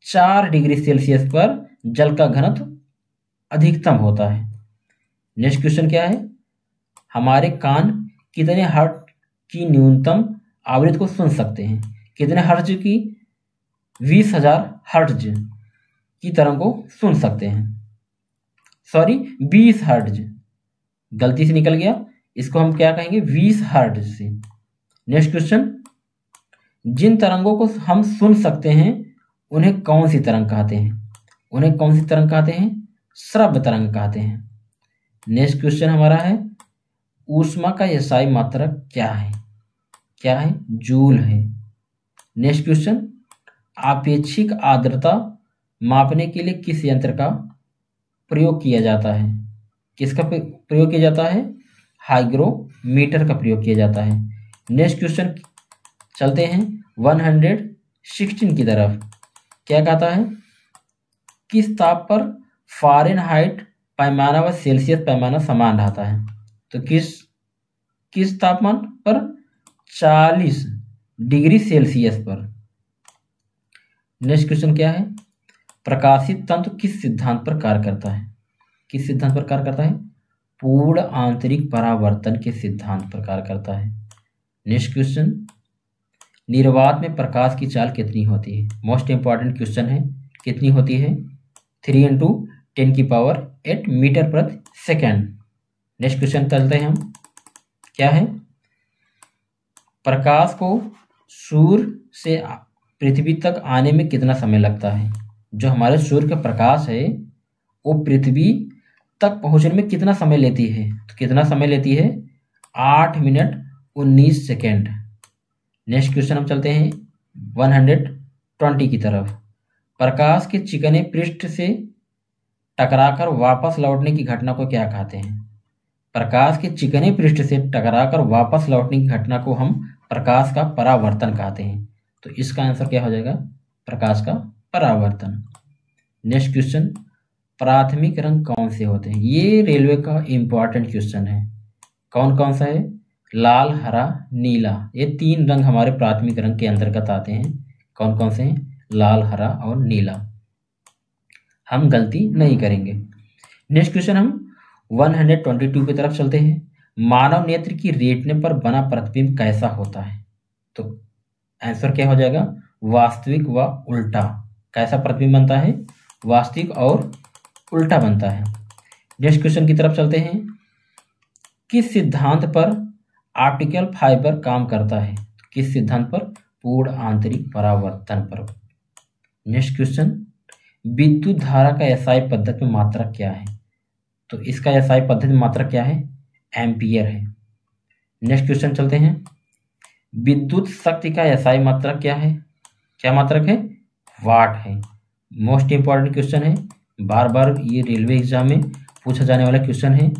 4 डिग्री सेल्सियस पर जल का घनत्व अधिकतम होता है। नेक्स्ट क्वेश्चन क्या है? हमारे कान कितने हर्ट्ज की न्यूनतम आवृत्ति को सुन सकते हैं? कितने हर्ट्ज की? 20,000 हर्ट्ज की तरंग को सुन सकते हैं। सॉरी 20 हर्ट्ज, गलती से निकल गया, इसको हम क्या कहेंगे? 20 हर्ट्ज से। नेक्स्ट क्वेश्चन, जिन तरंगों को हम सुन सकते हैं उन्हें कौन सी तरंग कहते हैं? उन्हें कौन सी तरंग कहते हैं? श्रव्य तरंग कहते हैं। नेक्स्ट क्वेश्चन हमारा है, ऊष्मा का एसआई मात्रक क्या है? क्या है? जूल है। नेक्स्ट क्वेश्चन, आपेक्षिक आर्द्रता मापने के लिए किस यंत्र का प्रयोग किया जाता है? किसका प्रयोग किया जाता है? हाइग्रोमीटर का प्रयोग किया जाता है। नेक्स्ट क्वेश्चन चलते हैं 116 की तरफ। क्या कहता है? किस ताप पर फ़ारेनहाइट पैमाना व सेल्सियस पैमाना समान रहता है? तो किस तापमान पर? 40 डिग्री सेल्सियस पर। नेक्स्ट क्वेश्चन क्या है? प्रकाशित तंतु किस सिद्धांत पर कार्य करता है? किस सिद्धांत पर कार्य करता है? पूर्ण आंतरिक परावर्तन के सिद्धांत पर कार्य करता है। नेक्स्ट क्वेश्चन, निर्वात में प्रकाश की चाल कितनी होती है? मोस्ट इंपॉर्टेंट क्वेश्चन है। कितनी होती है? 3 × 10⁸ मीटर प्रति सेकेंड। नेक्स्ट क्वेश्चन चलते हैं हम। क्या है? प्रकाश को सूर्य से पृथ्वी तक आने में कितना समय लगता है? जो हमारे सूर्य का प्रकाश है वो पृथ्वी तक पहुंचने में कितना समय लेती है? तो कितना समय लेती है? 8 मिनट 19 सेकेंड। नेक्स्ट क्वेश्चन हम चलते हैं 120 की तरफ। प्रकाश के चिकने पृष्ठ से टकराकर वापस लौटने की घटना को क्या कहते हैं? प्रकाश के चिकने पृष्ठ से टकराकर वापस लौटने की घटना को हम प्रकाश का परावर्तन कहते हैं। तो इसका आंसर क्या हो जाएगा? प्रकाश का परावर्तन। नेक्स्ट क्वेश्चन, प्राथमिक रंग कौन से होते हैं? ये रेलवे का इंपॉर्टेंट क्वेश्चन है। कौन कौन सा है? लाल, हरा, नीला। ये 3 रंग हमारे प्राथमिक रंग के अंतर्गत आते हैं। कौन कौन से हैं? लाल, हरा और नीला। हम गलती नहीं करेंगे। नेक्स्ट क्वेश्चन हम 122 की तरफ चलते हैं। मानव नेत्र की रेटिना पर बना प्रतिबिंब कैसा होता है? तो आंसर क्या हो जाएगा? वास्तविक व उल्टा। कैसा प्रतिबिंब बनता है? वास्तविक और उल्टा बनता है। नेक्स्ट क्वेश्चन की तरफ चलते हैं। किस सिद्धांत पर ऑप्टिकल फाइबर काम करता है? किस सिद्धांत पर? पूर्ण आंतरिक परावर्तन पर। नेक्स्ट क्वेश्चन, विद्युत धारा का एसआई पद्धति में मात्रक क्या है? तो इसका एसआई पद्धति में मात्रक क्या है? एम्पियर है। नेक्स्ट क्वेश्चन चलते हैं। विद्युत शक्ति का एसआई मात्रक क्या है? क्या मात्रक है? वाट है। मोस्ट इंपॉर्टेंट क्वेश्चन है। बार बार ये रेलवे एग्जाम में पूछा जाने वाला क्वेश्चन है।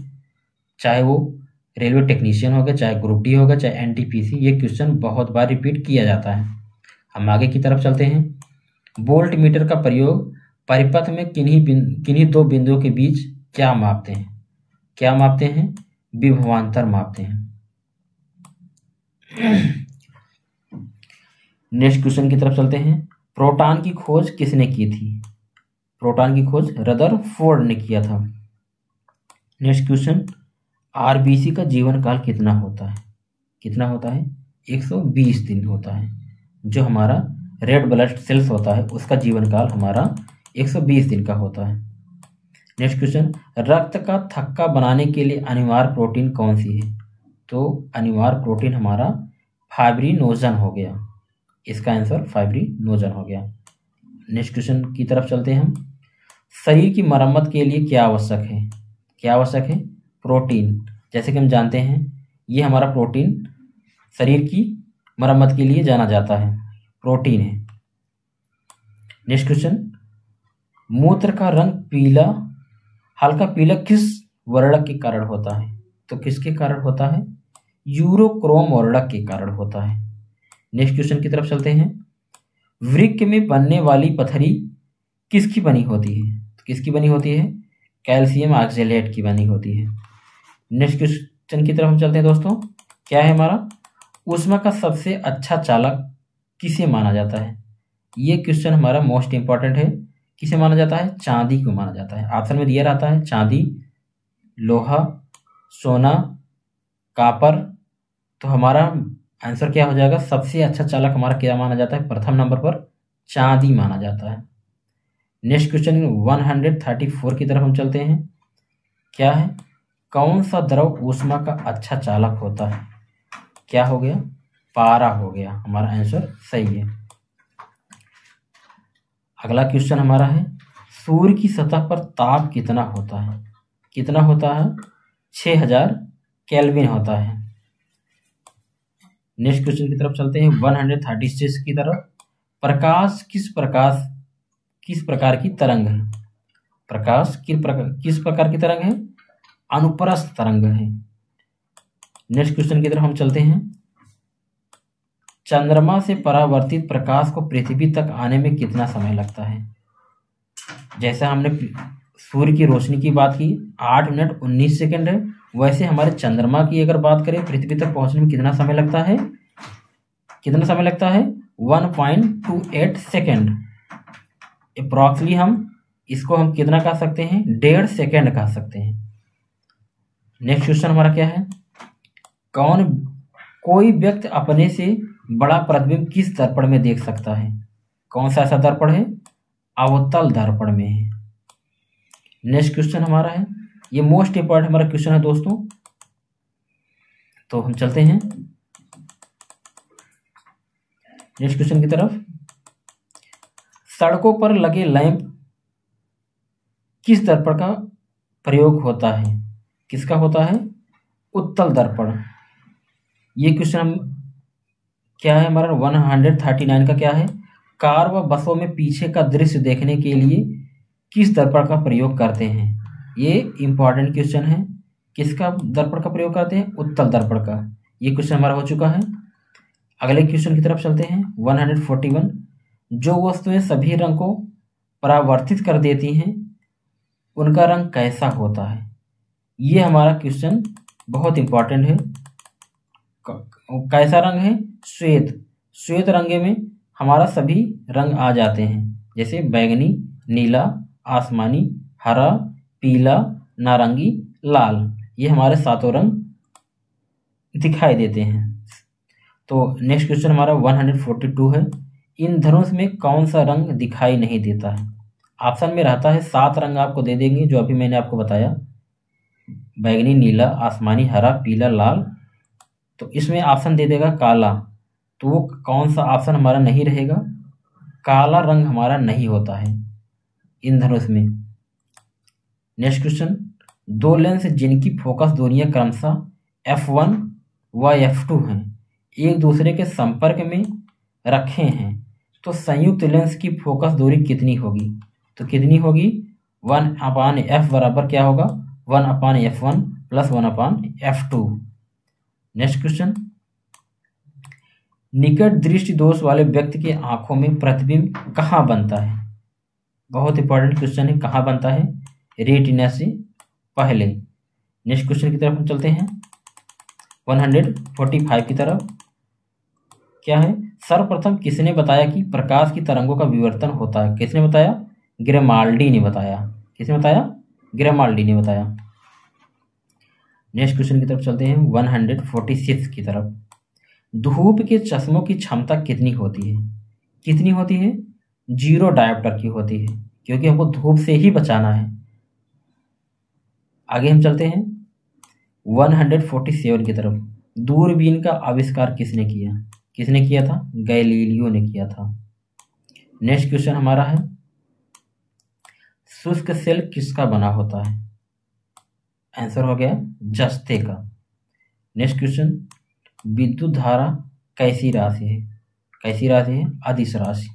चाहे वो रेलवे टेक्नीशियन होगा, चाहे ग्रुप डी होगा, चाहे एनटीपीसी, ये क्वेश्चन बहुत बार रिपीट किया जाता है। हम आगे की तरफ चलते हैं। वोल्ट मीटर का प्रयोग परिपथ में किन्हीं 2 बिंदुओं के बीच क्या मापते हैं? क्या मापते हैं? विभवांतर मापते हैं। नेक्स्ट क्वेश्चन की तरफ चलते हैं। प्रोटॉन की खोज किसने की थी? प्रोटॉन की खोज रदरफोर्ड ने किया था। नेक्स्ट क्वेश्चन, आरबीसी का जीवन काल कितना होता है? कितना होता है? 120 दिन होता है। जो हमारा रेड ब्लड सेल्स होता है उसका जीवन काल हमारा 120 दिन का होता है। नेक्स्ट क्वेश्चन, रक्त का थक्का बनाने के लिए अनिवार्य प्रोटीन कौन सी है? तो अनिवार्य प्रोटीन हमारा फाइब्रिनोजन हो गया। इसका आंसर फाइब्रिनोजन हो गया। नेक्स्ट क्वेश्चन की तरफ चलते हैं हम। शरीर की मरम्मत के लिए क्या आवश्यक है? क्या आवश्यक है? प्रोटीन। जैसे कि हम जानते हैं ये हमारा प्रोटीन शरीर की मरम्मत के लिए जाना जाता है, प्रोटीन है। नेक्स्ट क्वेश्चन, मूत्र का रंग पीला, हल्का पीला किस वर्णक के कारण होता है? तो किसके कारण होता है? यूरोक्रोम वर्णक के कारण होता है। नेक्स्ट क्वेश्चन की तरफ चलते हैं। वृक्क में बनने वाली पथरी किसकी बनी होती है? तो किसकी बनी होती है? कैल्शियम ऑक्जेलेट की बनी होती है। नेक्स्ट क्वेश्चन की तरफ हम चलते हैं दोस्तों। क्या है हमारा? ऊष्मा का सबसे अच्छा चालक किसे माना जाता है? ये क्वेश्चन हमारा मोस्ट इंपॉर्टेंट है। किसे माना जाता है? चांदी को माना जाता है। ऑप्शन में दिया रहता है चांदी, लोहा, सोना, कॉपर। तो हमारा आंसर क्या हो जाएगा? सबसे अच्छा चालक हमारा क्या माना जाता है? प्रथम नंबर पर चांदी माना जाता है। नेक्स्ट क्वेश्चन 134 की तरफ हम चलते हैं। क्या है? कौन सा द्रव ऊष्मा का अच्छा चालक होता है? क्या हो गया? पारा हो गया। हमारा आंसर सही है। अगला क्वेश्चन हमारा है, सूर्य की सतह पर ताप कितना होता है? कितना होता है? 6000 केल्विन होता है। नेक्स्ट क्वेश्चन की तरफ चलते हैं 136 की तरफ। प्रकाश किस प्रकार की तरंग है? प्रकाश किस प्रकार की तरंग है? अनुप्रस्थ तरंग है। नेक्स्ट क्वेश्चन की तरफ हम चलते हैं। चंद्रमा से परावर्तित प्रकाश को पृथ्वी तक आने में कितना समय लगता है? जैसा हमने सूर्य की रोशनी की बात की 8 मिनट 19 सेकंड है, वैसे हमारे चंद्रमा की अगर बात करें पृथ्वी तक पहुंचने में कितना समय लगता है? कितना समय लगता है? 1.28 सेकेंड। अप्रॉक्सिमली इसको हम कितना कह सकते हैं? 1.5 सेकेंड कह सकते हैं। नेक्स्ट क्वेश्चन हमारा क्या है? कोई व्यक्ति अपने से बड़ा प्रतिबिंब किस दर्पण में देख सकता है? कौन सा ऐसा दर्पण है? अवतल दर्पण में है। नेक्स्ट क्वेश्चन हमारा है, ये मोस्ट इंपॉर्टेंट हमारा क्वेश्चन है दोस्तों, तो हम चलते हैं नेक्स्ट क्वेश्चन की तरफ। सड़कों पर लगे लैंप किस दर्पण का प्रयोग होता है? किसका होता है? उत्तल दर्पण। ये क्वेश्चन हम क्या है हमारा 139 का क्या है? कार व बसों में पीछे का दृश्य देखने के लिए किस दर्पण का प्रयोग करते हैं? ये इंपॉर्टेंट क्वेश्चन है। किसका दर्पण का प्रयोग करते हैं? उत्तल दर्पण का। ये क्वेश्चन हमारा हो चुका है। अगले क्वेश्चन की तरफ चलते हैं 141। जो वस्तुएं सभी रंग को परावर्तित कर देती हैं उनका रंग कैसा होता है? ये हमारा क्वेश्चन बहुत इंपॉर्टेंट है। कैसा रंग है? श्वेत। श्वेत रंग में हमारा सभी रंग आ जाते हैं, जैसे बैंगनी, नीला, आसमानी, हरा, पीला, नारंगी, लाल। ये हमारे सातों रंग दिखाई देते हैं। तो नेक्स्ट क्वेश्चन हमारा 142 है। इन धनुष में कौन सा रंग दिखाई नहीं देता है? ऑप्शन में रहता है 7 रंग आपको दे देंगे, जो अभी मैंने आपको बताया, बैंगनी, नीला, आसमानी, हरा, पीला, लाल। तो इसमें ऑप्शन दे देगा काला, तो वो कौन सा ऑप्शन हमारा नहीं रहेगा? काला रंग हमारा नहीं होता है इंद्रधनुष में। नेक्स्ट क्वेश्चन, दो लेंस जिनकी फोकस दूरियां क्रमशः f1 व f2 हैं, एक दूसरे के संपर्क में रखे हैं, तो संयुक्त लेंस की फोकस दूरी कितनी होगी? तो कितनी होगी? 1/f बराबर क्या होगा? 1/f1 plus 1/f2। Next question, निकट दृष्टि दोष वाले व्यक्ति के आंखों में प्रतिबिंब कहाँ बनता है? बहुत इंपॉर्टेंट क्वेश्चन है। कहाँ बनता है? रेटिना से पहले। नेक्स्ट क्वेश्चन की तरफ हम चलते हैं 145 की तरफ। क्या है? सर्वप्रथम किसने बताया कि प्रकाश की तरंगों का विवर्तन होता है? किसने बताया? ग्रिमाल्डी ने बताया। किसने बताया? ग्रिमाल्डी ने बताया। नेक्स्ट क्वेश्चन की तरफ चलते हैं 146 की तरफ। धूप के चश्मों की क्षमता कितनी होती है? कितनी होती है? 0 डायोप्टर की होती है, क्योंकि हमको धूप से ही बचाना है। आगे हम चलते हैं 147 की तरफ। दूरबीन का आविष्कार किसने किया? किसने किया था? गैलीलियो ने किया था। नेक्स्ट क्वेश्चन हमारा है, शुष्क सेल किसका बना होता है? आंसर हो गया जस्ते का। नेक्स्ट क्वेश्चन, विद्युत धारा कैसी राशि है? कैसी राशि है? अदिश राशि।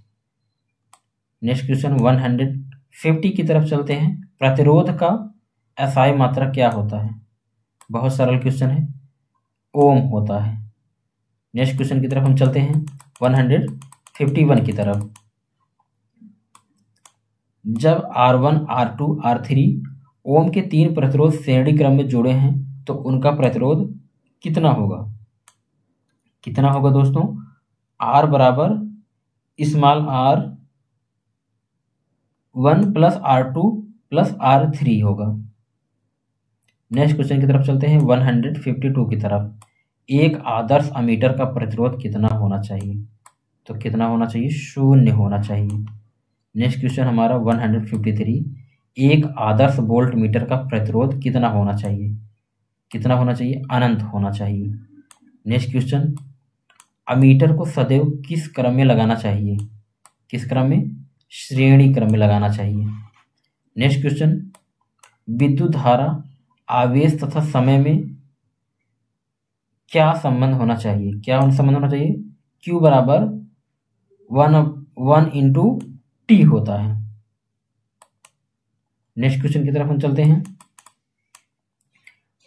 नेक्स्ट क्वेश्चन 150 की तरफ चलते हैं। प्रतिरोध का एसआई मात्रा क्या होता है? बहुत सरल क्वेश्चन है, ओम होता है। नेक्स्ट क्वेश्चन की तरफ हम चलते हैं 151 की तरफ। जब R1, R2, R3 ओम के 3 प्रतिरोध श्रेणी क्रम में जुड़े हैं तो उनका प्रतिरोध कितना होगा? कितना होगा दोस्तों? R बराबर small R1 plus R2 plus R3 होगा। नेक्स्ट क्वेश्चन की तरफ चलते हैं 152 की तरफ। एक आदर्श अमीटर का प्रतिरोध कितना होना चाहिए? तो कितना होना चाहिए? 0 होना चाहिए। नेक्स्ट क्वेश्चन हमारा 153। एक आदर्श वोल्ट मीटर का प्रतिरोध कितना होना चाहिए? कितना होना चाहिए? अनंत होना चाहिए। नेक्स्ट क्वेश्चन, अमीटर को सदैव किस क्रम में लगाना चाहिए? किस क्रम में? श्रेणी क्रम में लगाना चाहिए। नेक्स्ट क्वेश्चन, विद्युत धारा, आवेश तथा समय में क्या संबंध होना चाहिए? क्या संबंध होना चाहिए? Q बराबर 1 इंटू टी होता है। नेक्स्ट क्वेश्चन की तरफ हम चलते हैं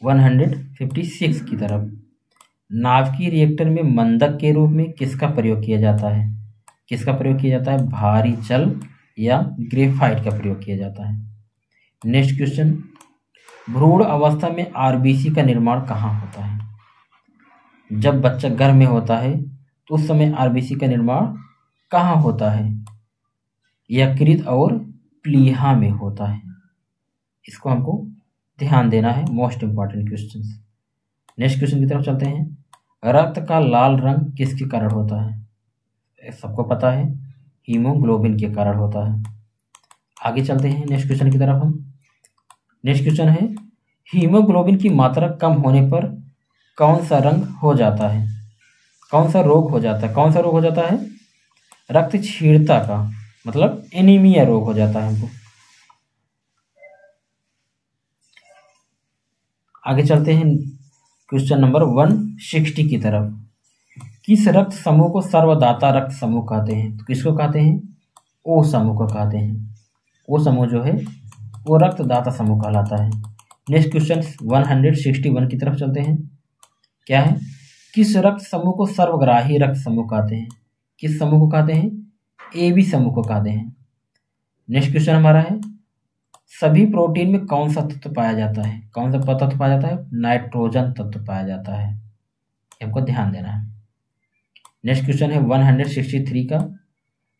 156 की तरफ। नाभिकीय रिएक्टर में मंदक के रूप में किसका प्रयोग किया जाता है? किसका प्रयोग किया जाता है? भारी जल या ग्रेफाइट का प्रयोग किया जाता है। नेक्स्ट क्वेश्चन, भ्रूण अवस्था में आरबीसी का निर्माण कहाँ होता है? जब बच्चा गर्भ में होता है तो उस समय आरबीसी का निर्माण कहाँ होता है? यकृत और प्लीहा में होता है। इसको हमको ध्यान देना है, most important question. Next question की तरफ चलते हैं रक्त का लाल रंग किसके कारण होता है? सबको पता है, हीमोग्लोबिन के कारण होता है। आगे चलते हैं नेक्स्ट क्वेश्चन की तरफ हम। नेक्स्ट क्वेश्चन है, हीमोग्लोबिन की मात्रा कम होने पर कौन सा रंग हो जाता है? कौन सा रोग हो जाता है? कौन सा रोग हो जाता है? रक्तक्षीणता का, मतलब एनीमिया रोग हो जाता है हमको। आगे चलते हैं क्वेश्चन नंबर 160 की तरफ। किस रक्त समूह को सर्वदाता रक्त समूह कहते हैं? तो किसको कहते हैं? ओ समूह को कहते हैं। ओ समूह जो है वो रक्तदाता समूह कहलाता है। नेक्स्ट क्वेश्चन 161 की तरफ चलते हैं। क्या है? किस रक्त समूह को सर्वग्राही रक्त समूह कहते हैं? किस समूह को कहते हैं? ए बी समूह को कहते हैं। नेक्स्ट क्वेश्चन हमारा है, सभी प्रोटीन में कौन सा तत्व पाया जाता है? कौन सा तत्व पाया जाता है? नाइट्रोजन तत्व पाया जाता है। हमको ध्यान देना है। नेक्स्ट क्वेश्चन है 163 का,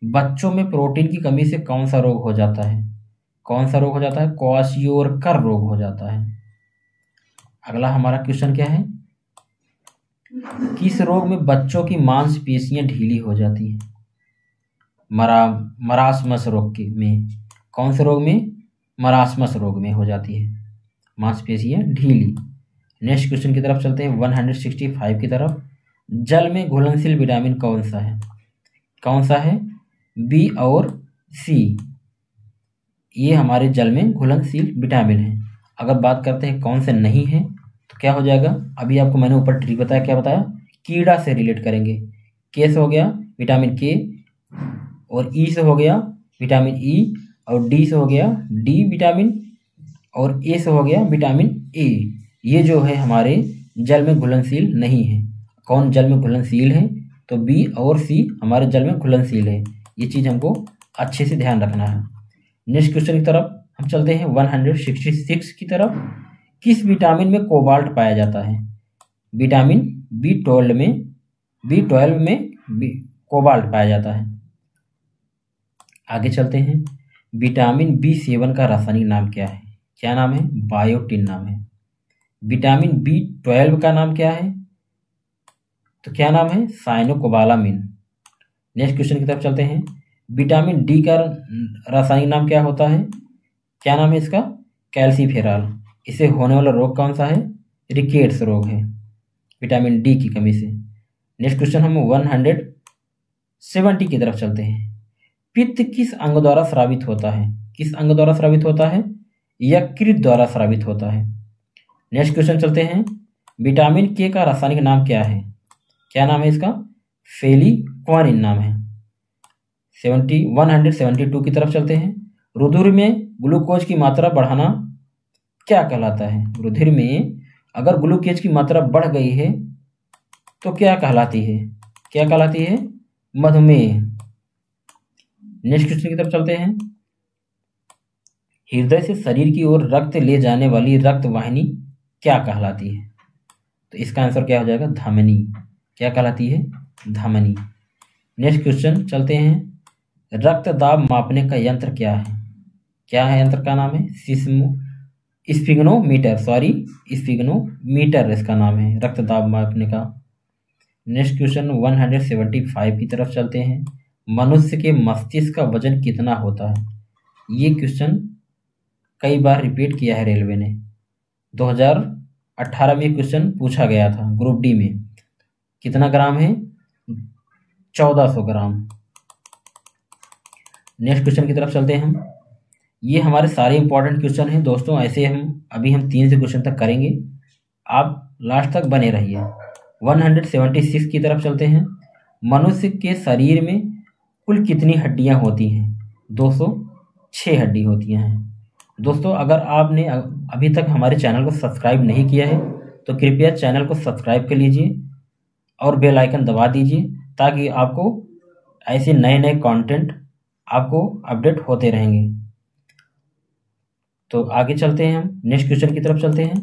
बच्चों में प्रोटीन की कमी से कौन सा रोग हो जाता है? कौन सा रोग हो जाता है? क्वाशियोरकर रोग हो जाता है। अगला हमारा क्वेश्चन क्या है, किस रोग में बच्चों की मांसपेशियां ढीली हो जाती हैं? मरासमस रोग के में। कौन से रोग में? मरासमस रोग में हो जाती है मांसपेशियां ढीली। नेक्स्ट क्वेश्चन की तरफ चलते हैं 165 की तरफ। जल में घुलनशील विटामिन कौन सा है? कौन सा है? बी और सी, ये हमारे जल में घुलनशील विटामिन है। अगर बात करते हैं कौन से नहीं है तो क्या हो जाएगा? अभी आपको मैंने ऊपर ट्रिक बताया, क्या बताया? कीड़ा से रिलेट करेंगे। के से हो गया विटामिन के, और ई से हो गया विटामिन ई, और डी से हो गया डी विटामिन, और ए से हो गया विटामिन ए। ये जो है हमारे जल में घुलनशील नहीं है। कौन जल में घुलनशील है? तो बी और सी हमारे जल में घुलनशील है। ये चीज़ हमको अच्छे से ध्यान रखना है। नेक्स्ट क्वेश्चन की तरफ हम चलते हैं 166 की तरफ। किस विटामिन में कोबाल्ट पाया जाता है? विटामिन B12 में कोबाल्ट पाया जाता है। आगे चलते हैं, विटामिन B7 का रासायनिक नाम क्या है? क्या नाम है? बायोटिन नाम है। विटामिन B12 का नाम क्या है? तो क्या नाम है? साइनोकोबालामिन। नेक्स्ट क्वेश्चन की तरफ चलते हैं, विटामिन डी का रासायनिक नाम क्या होता है? क्या नाम है इसका? कैल्सीफेरॉल। इसे होने वाला रोग कौन सा है? रिकेट्स रोग है, विटामिन डी की कमी से। नेक्स्ट क्वेश्चन हम 170 की तरफ चलते हैं। पित्त किस अंग द्वारा स्रावित होता है? किस अंग द्वारा स्रावित होता है? यकृत द्वारा स्रावित होता है। नेक्स्ट क्वेश्चन चलते हैं, विटामिन के का रासायनिक नाम क्या है? क्या नाम है इसका? फेलिक्वानिन नाम है। 172 की तरफ चलते हैं। रुधिर में ग्लूकोज की मात्रा बढ़ाना क्या कहलाता है? रुधिर में अगर ग्लूकोज की मात्रा बढ़ गई है तो क्या कहलाती है? क्या कहलाती है? मधुमेह। नेक्स्ट क्वेश्चन की तरफ चलते हैं, हृदय से शरीर की ओर रक्त ले जाने वाली रक्त वाहिनी क्या कहलाती है? तो इसका आंसर क्या हो जाएगा? धमनी। क्या कहलाती है? धमनी। नेक्स्ट क्वेश्चन चलते हैं, रक्त दाब मापने का यंत्र क्या है? क्या है यंत्र का नाम है? स्फिग्नोमीटर इसका नाम है, रक्त दाब मापने का। नेक्स्ट क्वेश्चन 175 की तरफ चलते हैं, मनुष्य के मस्तिष्क का वजन कितना होता है? ये क्वेश्चन कई बार रिपीट किया है रेलवे ने। 2018 में क्वेश्चन पूछा गया था ग्रुप डी में। कितना ग्राम है? 1400 ग्राम। नेक्स्ट क्वेश्चन की तरफ चलते हैं हम। ये हमारे सारे इंपॉर्टेंट क्वेश्चन हैं दोस्तों, ऐसे अभी हम 3 से क्वेश्चन तक करेंगे, आप लास्ट तक बने रहिए। 176 की तरफ चलते हैं, मनुष्य के शरीर में कुल कितनी हड्डियां होती हैं? 206 हड्डी होती हैं। दोस्तों अगर आपने अभी तक हमारे चैनल को सब्सक्राइब नहीं किया है तो कृपया चैनल को सब्सक्राइब कर लीजिए और बेल आइकन दबा दीजिए, ताकि आपको ऐसे नए नए कंटेंट आपको अपडेट होते रहेंगे। तो आगे चलते हैं हम, नेक्स्ट क्वेश्चन की तरफ चलते हैं।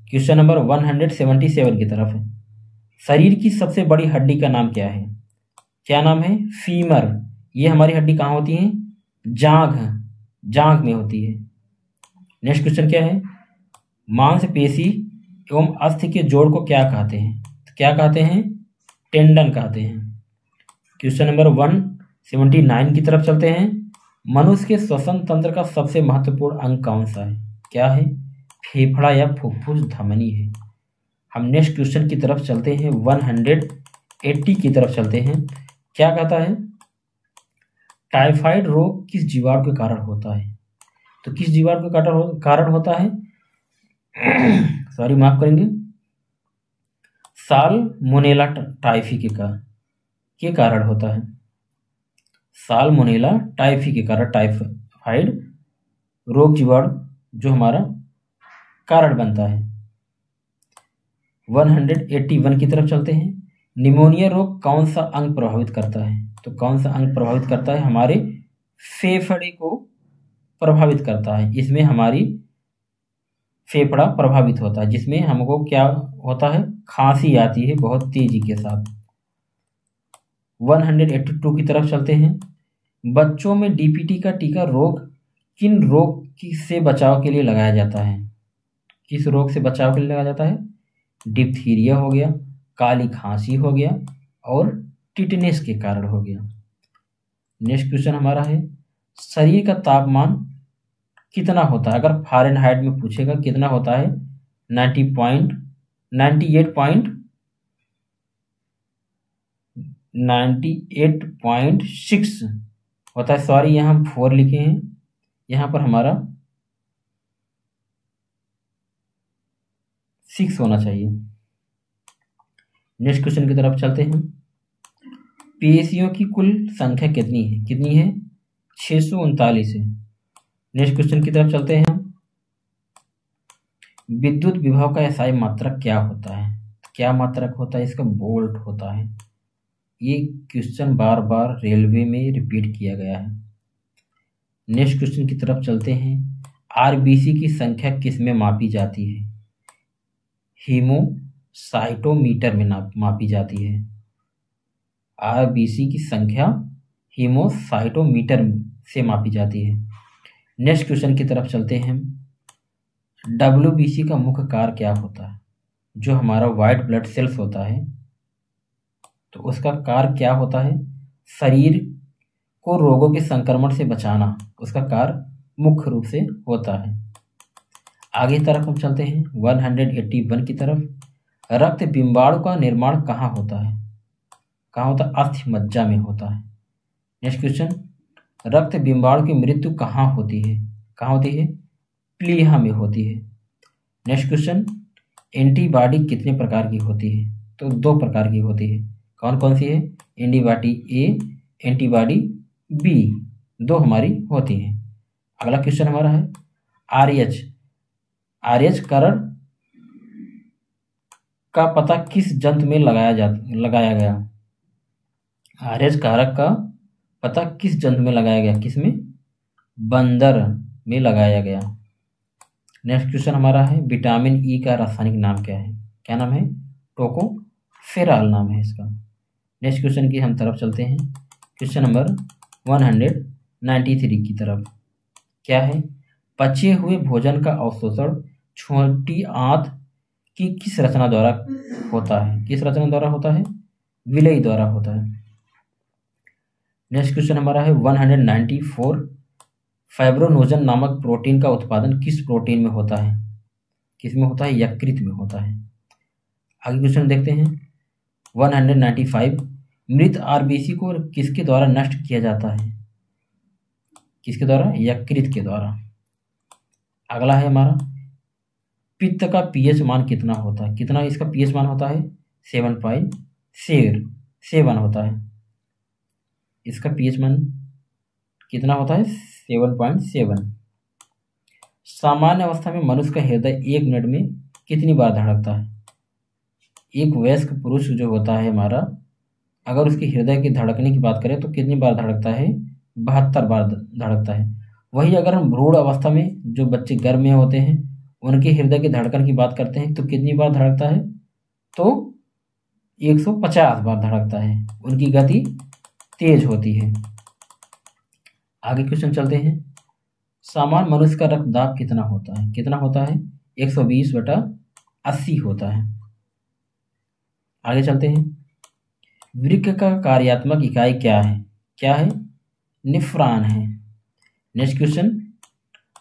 क्वेश्चन नंबर 177 की तरफ है, शरीर की सबसे बड़ी हड्डी का नाम क्या है? क्या नाम है? फीमर। ये हमारी हड्डी कहाँ होती है? जांघ में होती है। नेक्स्ट क्वेश्चन क्या है? मांसपेशी एवं अस्थि के जोड़ को क्या कहते हैं? तो क्या कहते हैं? टेंडन कहते हैं। क्वेश्चन नंबर 179 की तरफ चलते हैं। मनुष्य के श्वसन तंत्र का सबसे महत्वपूर्ण अंग कौन सा है? क्या है? फेफड़ा या फुफ्फुस धमनी है। हम नेक्स्ट क्वेश्चन की तरफ चलते हैं, 180 की तरफ चलते हैं। क्या कहता है? टाइफाइड रोग किस जीवाणु के कारण होता है? तो किस जीवाणु के कारण होता है? सॉरी, माफ करेंगे, साल्मोनेला टाइफी के कारण होता है। साल्मोनेला टाइफी के कारण टाइफाइड रोग जीवाणु जो हमारा कारण बनता है। 181 की तरफ चलते हैं। निमोनिया रोग कौन सा अंग प्रभावित करता है? तो कौन सा अंग प्रभावित करता है? हमारे फेफड़े को प्रभावित करता है। इसमें हमारी फेफड़ा प्रभावित होता है, जिसमें हमको क्या होता है? खांसी आती है बहुत तेजी के साथ। 182 की तरफ चलते हैं। बच्चों में डीपीटी का टीका किन रोग से बचाव के लिए लगाया जाता है? किस रोग से बचाव के लिए लगाया जाता है? डिप्थीरिया हो गया, काली खांसी हो गया और टिटनेस के कारण हो गया। नेक्स्ट क्वेश्चन हमारा है, शरीर का तापमान कितना होता है? अगर फ़ारेनहाइट में पूछेगा कितना होता है? 98.6 होता है। सॉरी, यहाँ हम 4 लिखे हैं, यहाँ पर हमारा 6 होना चाहिए। नेक्स्ट क्वेश्चन की तरफ चलते हैं। पेशियों की कुल संख्या कितनी है? 639 है। नेक्स्ट क्वेश्चन की तरफ चलते हैं। विद्युत विभव का एसआई मात्रक क्या होता है? क्या मात्रक होता है इसका? वोल्ट होता है। ये क्वेश्चन बार बार रेलवे में रिपीट किया गया है। नेक्स्ट क्वेश्चन की तरफ चलते हैं। आरबीसी की संख्या किस में मापी जाती है? हीमोसाइटोमीटर में मापी जाती है। आरबीसी की संख्या हीमोसाइटोमीटर से मापी जाती है। नेक्स्ट क्वेश्चन की तरफ चलते हैं। डब्ल्यूबीसी का मुख्य कार्य क्या होता है? जो हमारा वाइट ब्लड सेल्स होता है, तो उसका कार्य क्या होता है? शरीर को रोगों के संक्रमण से बचाना उसका कार्य मुख्य रूप से होता है। आगे तरफ हम चलते हैं 181 की तरफ। रक्त बिंबाणु का निर्माण कहाँ होता है? कहाँ होता है? अस्थि मज्जा में होता है। नेक्स्ट क्वेश्चन, रक्त बिंबाणु की मृत्यु कहाँ होती है? कहाँ होती है? प्लीहा में होती है। नेक्स्ट क्वेश्चन, एंटीबॉडी कितने प्रकार की होती है? तो 2 प्रकार की होती है। कौन कौन सी है? एंटीबॉडी ए, एंटीबॉडी बी, 2 हमारी होती हैं। अगला क्वेश्चन हमारा है आरएच कारण का पता किस जंतु में लगाया गया? आरएच कारक का पता किस जंतु में लगाया गया? किसमें? बंदर में लगाया गया। नेक्स्ट क्वेश्चन हमारा है, विटामिन ई का रासायनिक नाम क्या है? क्या नाम है? टोकोफेरॉल नाम है इसका। नेक्स्ट क्वेश्चन की हम तरफ चलते हैं। क्वेश्चन नंबर 193 की तरफ। क्या है? पचे हुए भोजन का अवशोषण छोटी आंत की किस रचना द्वारा होता है? किस रचना द्वारा होता है? विलेय द्वारा होता है। नेक्स्ट क्वेश्चन हमारा है 194। फाइब्रोनोजन नामक प्रोटीन का उत्पादन किस प्रोटीन में होता है? किस में होता है? यकृत में होता है। आगे क्वेश्चन देखते हैं 195। मृत आरबीसी को किसके द्वारा नष्ट किया जाता है? किसके द्वारा? यकृत के द्वारा। अगला है हमारा, पित्त का पीएच मान कितना होता है? कितना इसका पीएच मान होता है? 7.7 होता है। इसका पीएच मान कितना होता है? 7.7। सामान्य अवस्था में मनुष्य का हृदय 1 मिनट में कितनी बार धड़कता है? एक वयस्क पुरुष जो होता है हमारा, अगर उसके हृदय की धड़कने की बात करें तो कितनी बार धड़कता है? 72 बार धड़कता है। वही अगर हम भ्रूण अवस्था में जो बच्चे गर्भ में होते हैं उनके हृदय की धड़कन की बात करते हैं तो कितनी बार धड़कता है? तो 150 बार धड़कता है। उनकी गति तेज होती है। आगे क्वेश्चन चलते हैं। सामान्य मनुष्य का रक्तदाब कितना होता है? कितना होता है? 120/100 80 होता है। आगे चलते हैं। वृक्क का कार्यात्मक इकाई क्या है? क्या है? निफ्रॉन है। नेक्स्ट क्वेश्चन,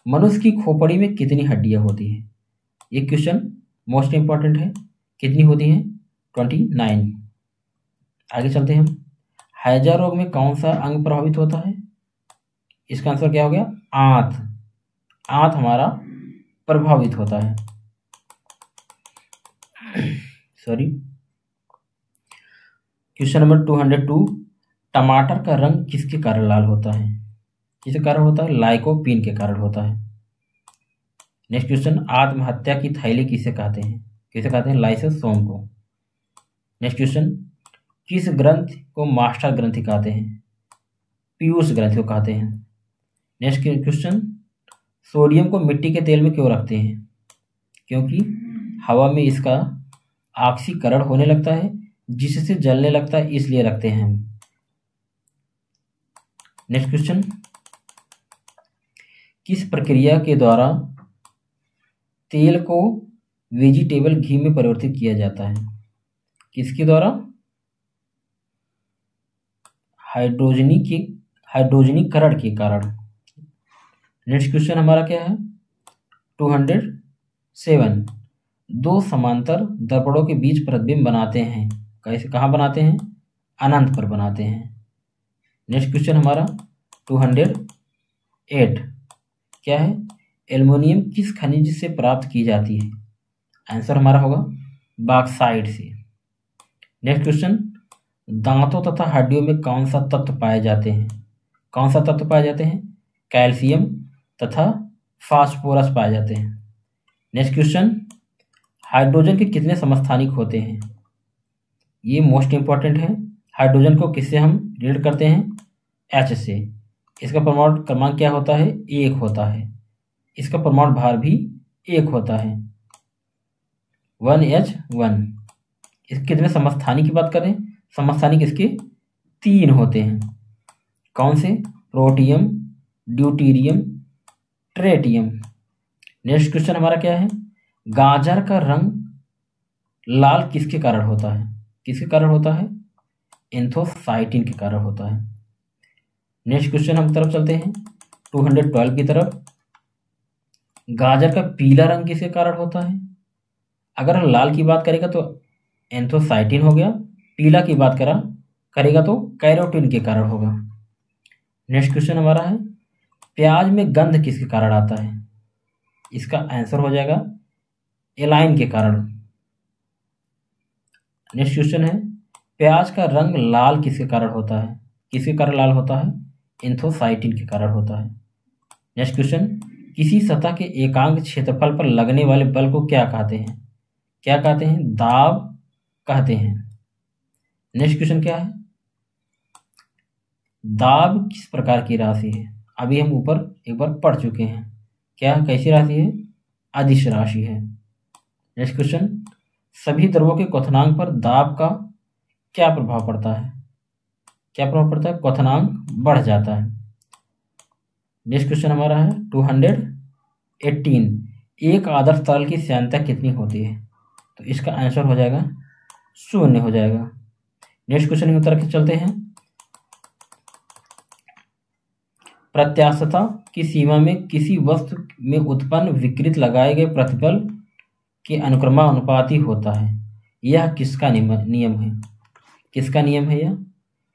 मनुष्य की खोपड़ी में कितनी हड्डियां होती है? ये क्वेश्चन मोस्ट इंपॉर्टेंट है। कितनी होती हैं? 29। आगे चलते हैं हम। हैजा रोग में कौन सा अंग प्रभावित होता है? इसका आंसर क्या हो गया? आंत। आंत हमारा प्रभावित होता है। सॉरी, क्वेश्चन नंबर 202, टमाटर का रंग किसके कारण लाल होता है? किसके कारण होता है? लाइकोपीन के कारण होता है। नेक्स्ट क्वेश्चन, आत्महत्या की थैली किसे कहते हैं? किसे कहते हैं? लाइसोसोम को। नेक्स्ट क्वेश्चन, किस ग्रंथ को मास्टर ग्रंथि कहते हैं? पीयूष ग्रंथि को कहते हैं। नेक्स्ट क्वेश्चन, सोडियम को मिट्टी के तेल में क्यों रखते हैं? क्योंकि हवा में इसका ऑक्सीकरण होने लगता है, जिससे जलने लगता है, इसलिए रखते हैं हम। नेक्स्ट क्वेश्चन, किस प्रक्रिया के द्वारा तेल को वेजिटेबल घी में परिवर्तित किया जाता है? किसके द्वारा? हाइड्रोजनीकरण के कारण। नेक्स्ट क्वेश्चन हमारा क्या है? 207, दो समांतर दर्पणों के बीच प्रतिबिंब बनाते हैं। कैसे, कहाँ बनाते हैं? अनंत पर बनाते हैं। नेक्स्ट क्वेश्चन हमारा 208, क्या है? एल्युमिनियम किस खनिज से प्राप्त की जाती है? आंसर हमारा होगा बॉक्साइट से। नेक्स्ट क्वेश्चन, दांतों तथा हड्डियों में कौन सा तत्व पाए जाते हैं? कौन सा तत्व पाए जाते हैं? कैल्शियम तथा फास्फोरस पाए जाते हैं। नेक्स्ट क्वेश्चन, हाइड्रोजन के कितने समस्थानिक होते हैं? ये मोस्ट इंपॉर्टेंट है। हाइड्रोजन को किससे हम रिलेट करते हैं? H से। इसका परमाणु क्रमांक क्या होता है? 1 होता है। इसका परमाणु भार भी 1 होता है, 1H1। इस कितने समस्थानिक की बात करें? समस्थानिक इसके 3 होते हैं। कौन से? Protium, deuterium, tritium. Next question हमारा क्या है? गाजर का रंग लाल किसके कारण होता है? किसके कारण होता है? एंथोसाइटिन के कारण होता है। नेक्स्ट क्वेश्चन हम तरफ चलते हैं 212 की तरफ। गाजर का पीला रंग किसके कारण होता है? अगर हम लाल की बात करेगा तो एंथोसाइटिन हो गया, पीला की बात करेगा तो कैरोटीन के कारण होगा। नेक्स्ट क्वेश्चन हमारा है, प्याज में गंध किसके कारण आता है? इसका आंसर हो जाएगा एलाइन के कारण। नेक्स्ट क्वेश्चन है, प्याज का रंग लाल किसके कारण होता है? किसके कारण लाल होता है? एंथोसाइटिन के कारण होता है। नेक्स्ट क्वेश्चन, किसी सतह के एकांक क्षेत्रफल पर लगने वाले बल को क्या कहते हैं? क्या कहते हैं? दाब कहते हैं। नेक्स्ट क्वेश्चन क्या है? दाब किस प्रकार की राशि है? अभी हम ऊपर एक बार पढ़ चुके हैं। क्या, कैसी राशि है? अदिश राशि है। नेक्स्ट क्वेश्चन, सभी द्रवों के क्वथनांक पर दाब का क्या प्रभाव पड़ता है? क्या प्रभाव पड़ता है? क्वथनांक बढ़ जाता है। नेक्स्ट क्वेश्चन हमारा है 218, एक आदर्श तरल की सांद्रता कितनी होती है? तो इसका आंसर हो जाएगा 0 हो जाएगा। नेक्स्ट क्वेश्चन की उत्तर चलते हैं, प्रत्यास्थता की सीमा में किसी वस्तु में उत्पन्न विकृत लगाए गए प्रतिबल के अनुक्रमानुपाती होता है। यह किसका नियम है? किसका नियम है?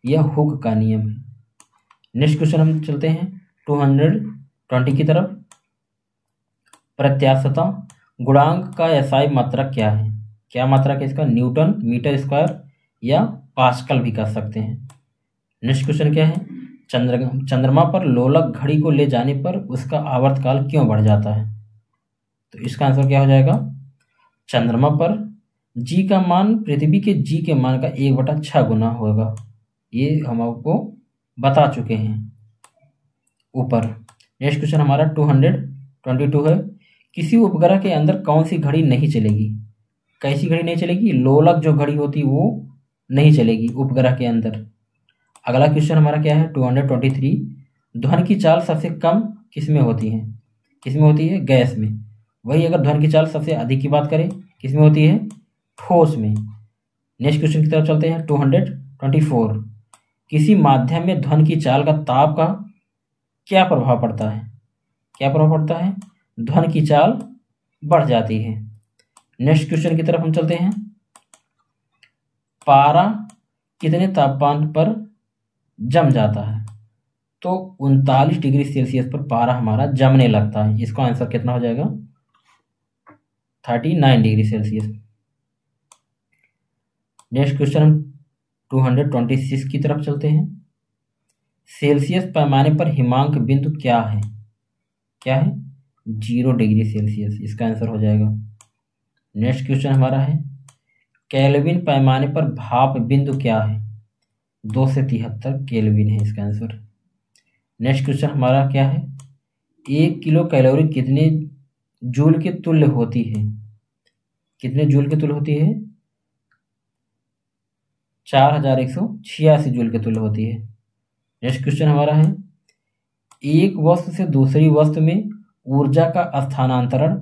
यह हुक का नियम है। नेक्स्ट क्वेश्चन हम चलते हैं 220 की तरफ। प्रत्यास्थता गुणांक का एसआई मात्रक क्या है? क्या मात्रक है इसका? न्यूटन मीटर स्क्वायर या पास्कल भी कह सकते हैं। नेक्स्ट क्वेश्चन क्या है, चंद्रमा पर लोलक घड़ी को ले जाने पर उसका आवर्तकाल क्यों बढ़ जाता है? तो इसका आंसर क्या हो जाएगा, चंद्रमा पर जी का मान पृथ्वी के जी के मान का 1/6 गुना होगा। ये हम आपको बता चुके हैं ऊपर। नेक्स्ट क्वेश्चन हमारा 222 है, किसी उपग्रह के अंदर कौन सी घड़ी नहीं चलेगी? कैसी घड़ी नहीं चलेगी? लोलक जो घड़ी होती वो नहीं चलेगी उपग्रह के अंदर। अगला क्वेश्चन हमारा क्या है 223, ध्वनि की चाल सबसे कम किस में होती है? किस में होती है? गैस में। वही अगर ध्वनि की चाल सबसे अधिक की बात करें किसमें होती है? ठोस में। नेक्स्ट क्वेश्चन की तरफ चलते हैं। 224। किसी माध्यम में ध्वनि की चाल का ताप का क्या प्रभाव पड़ता है? क्या प्रभाव पड़ता है? ध्वनि की चाल बढ़ जाती है। नेक्स्ट क्वेश्चन की तरफ हम चलते हैं। पारा कितने तापमान पर जम जाता है? तो 39 डिग्री सेल्सियस पर पारा हमारा जमने लगता है। इसका आंसर कितना हो जाएगा? 39 डिग्री सेल्सियस। नेक्स्ट क्वेश्चन हम 226 की तरफ चलते हैं। सेल्सियस पैमाने पर हिमांक बिंदु क्या है? क्या है? 0 डिग्री सेल्सियस। इसका आंसर हो जाएगा। नेक्स्ट क्वेश्चन हमारा है केल्विन पैमाने पर भाप बिंदु क्या है? 2 से 73 केल्विन है इसका आंसर। नेक्स्ट क्वेश्चन हमारा क्या है? 1 किलो कैलोरी कितने जूल के तुल्य होती है? कितने जूल के तुल्य होती है? 4186 जूल के तुल्य होती है। नेक्स्ट क्वेश्चन हमारा है एक वस्तु से दूसरी वस्तु में ऊर्जा का स्थानांतरण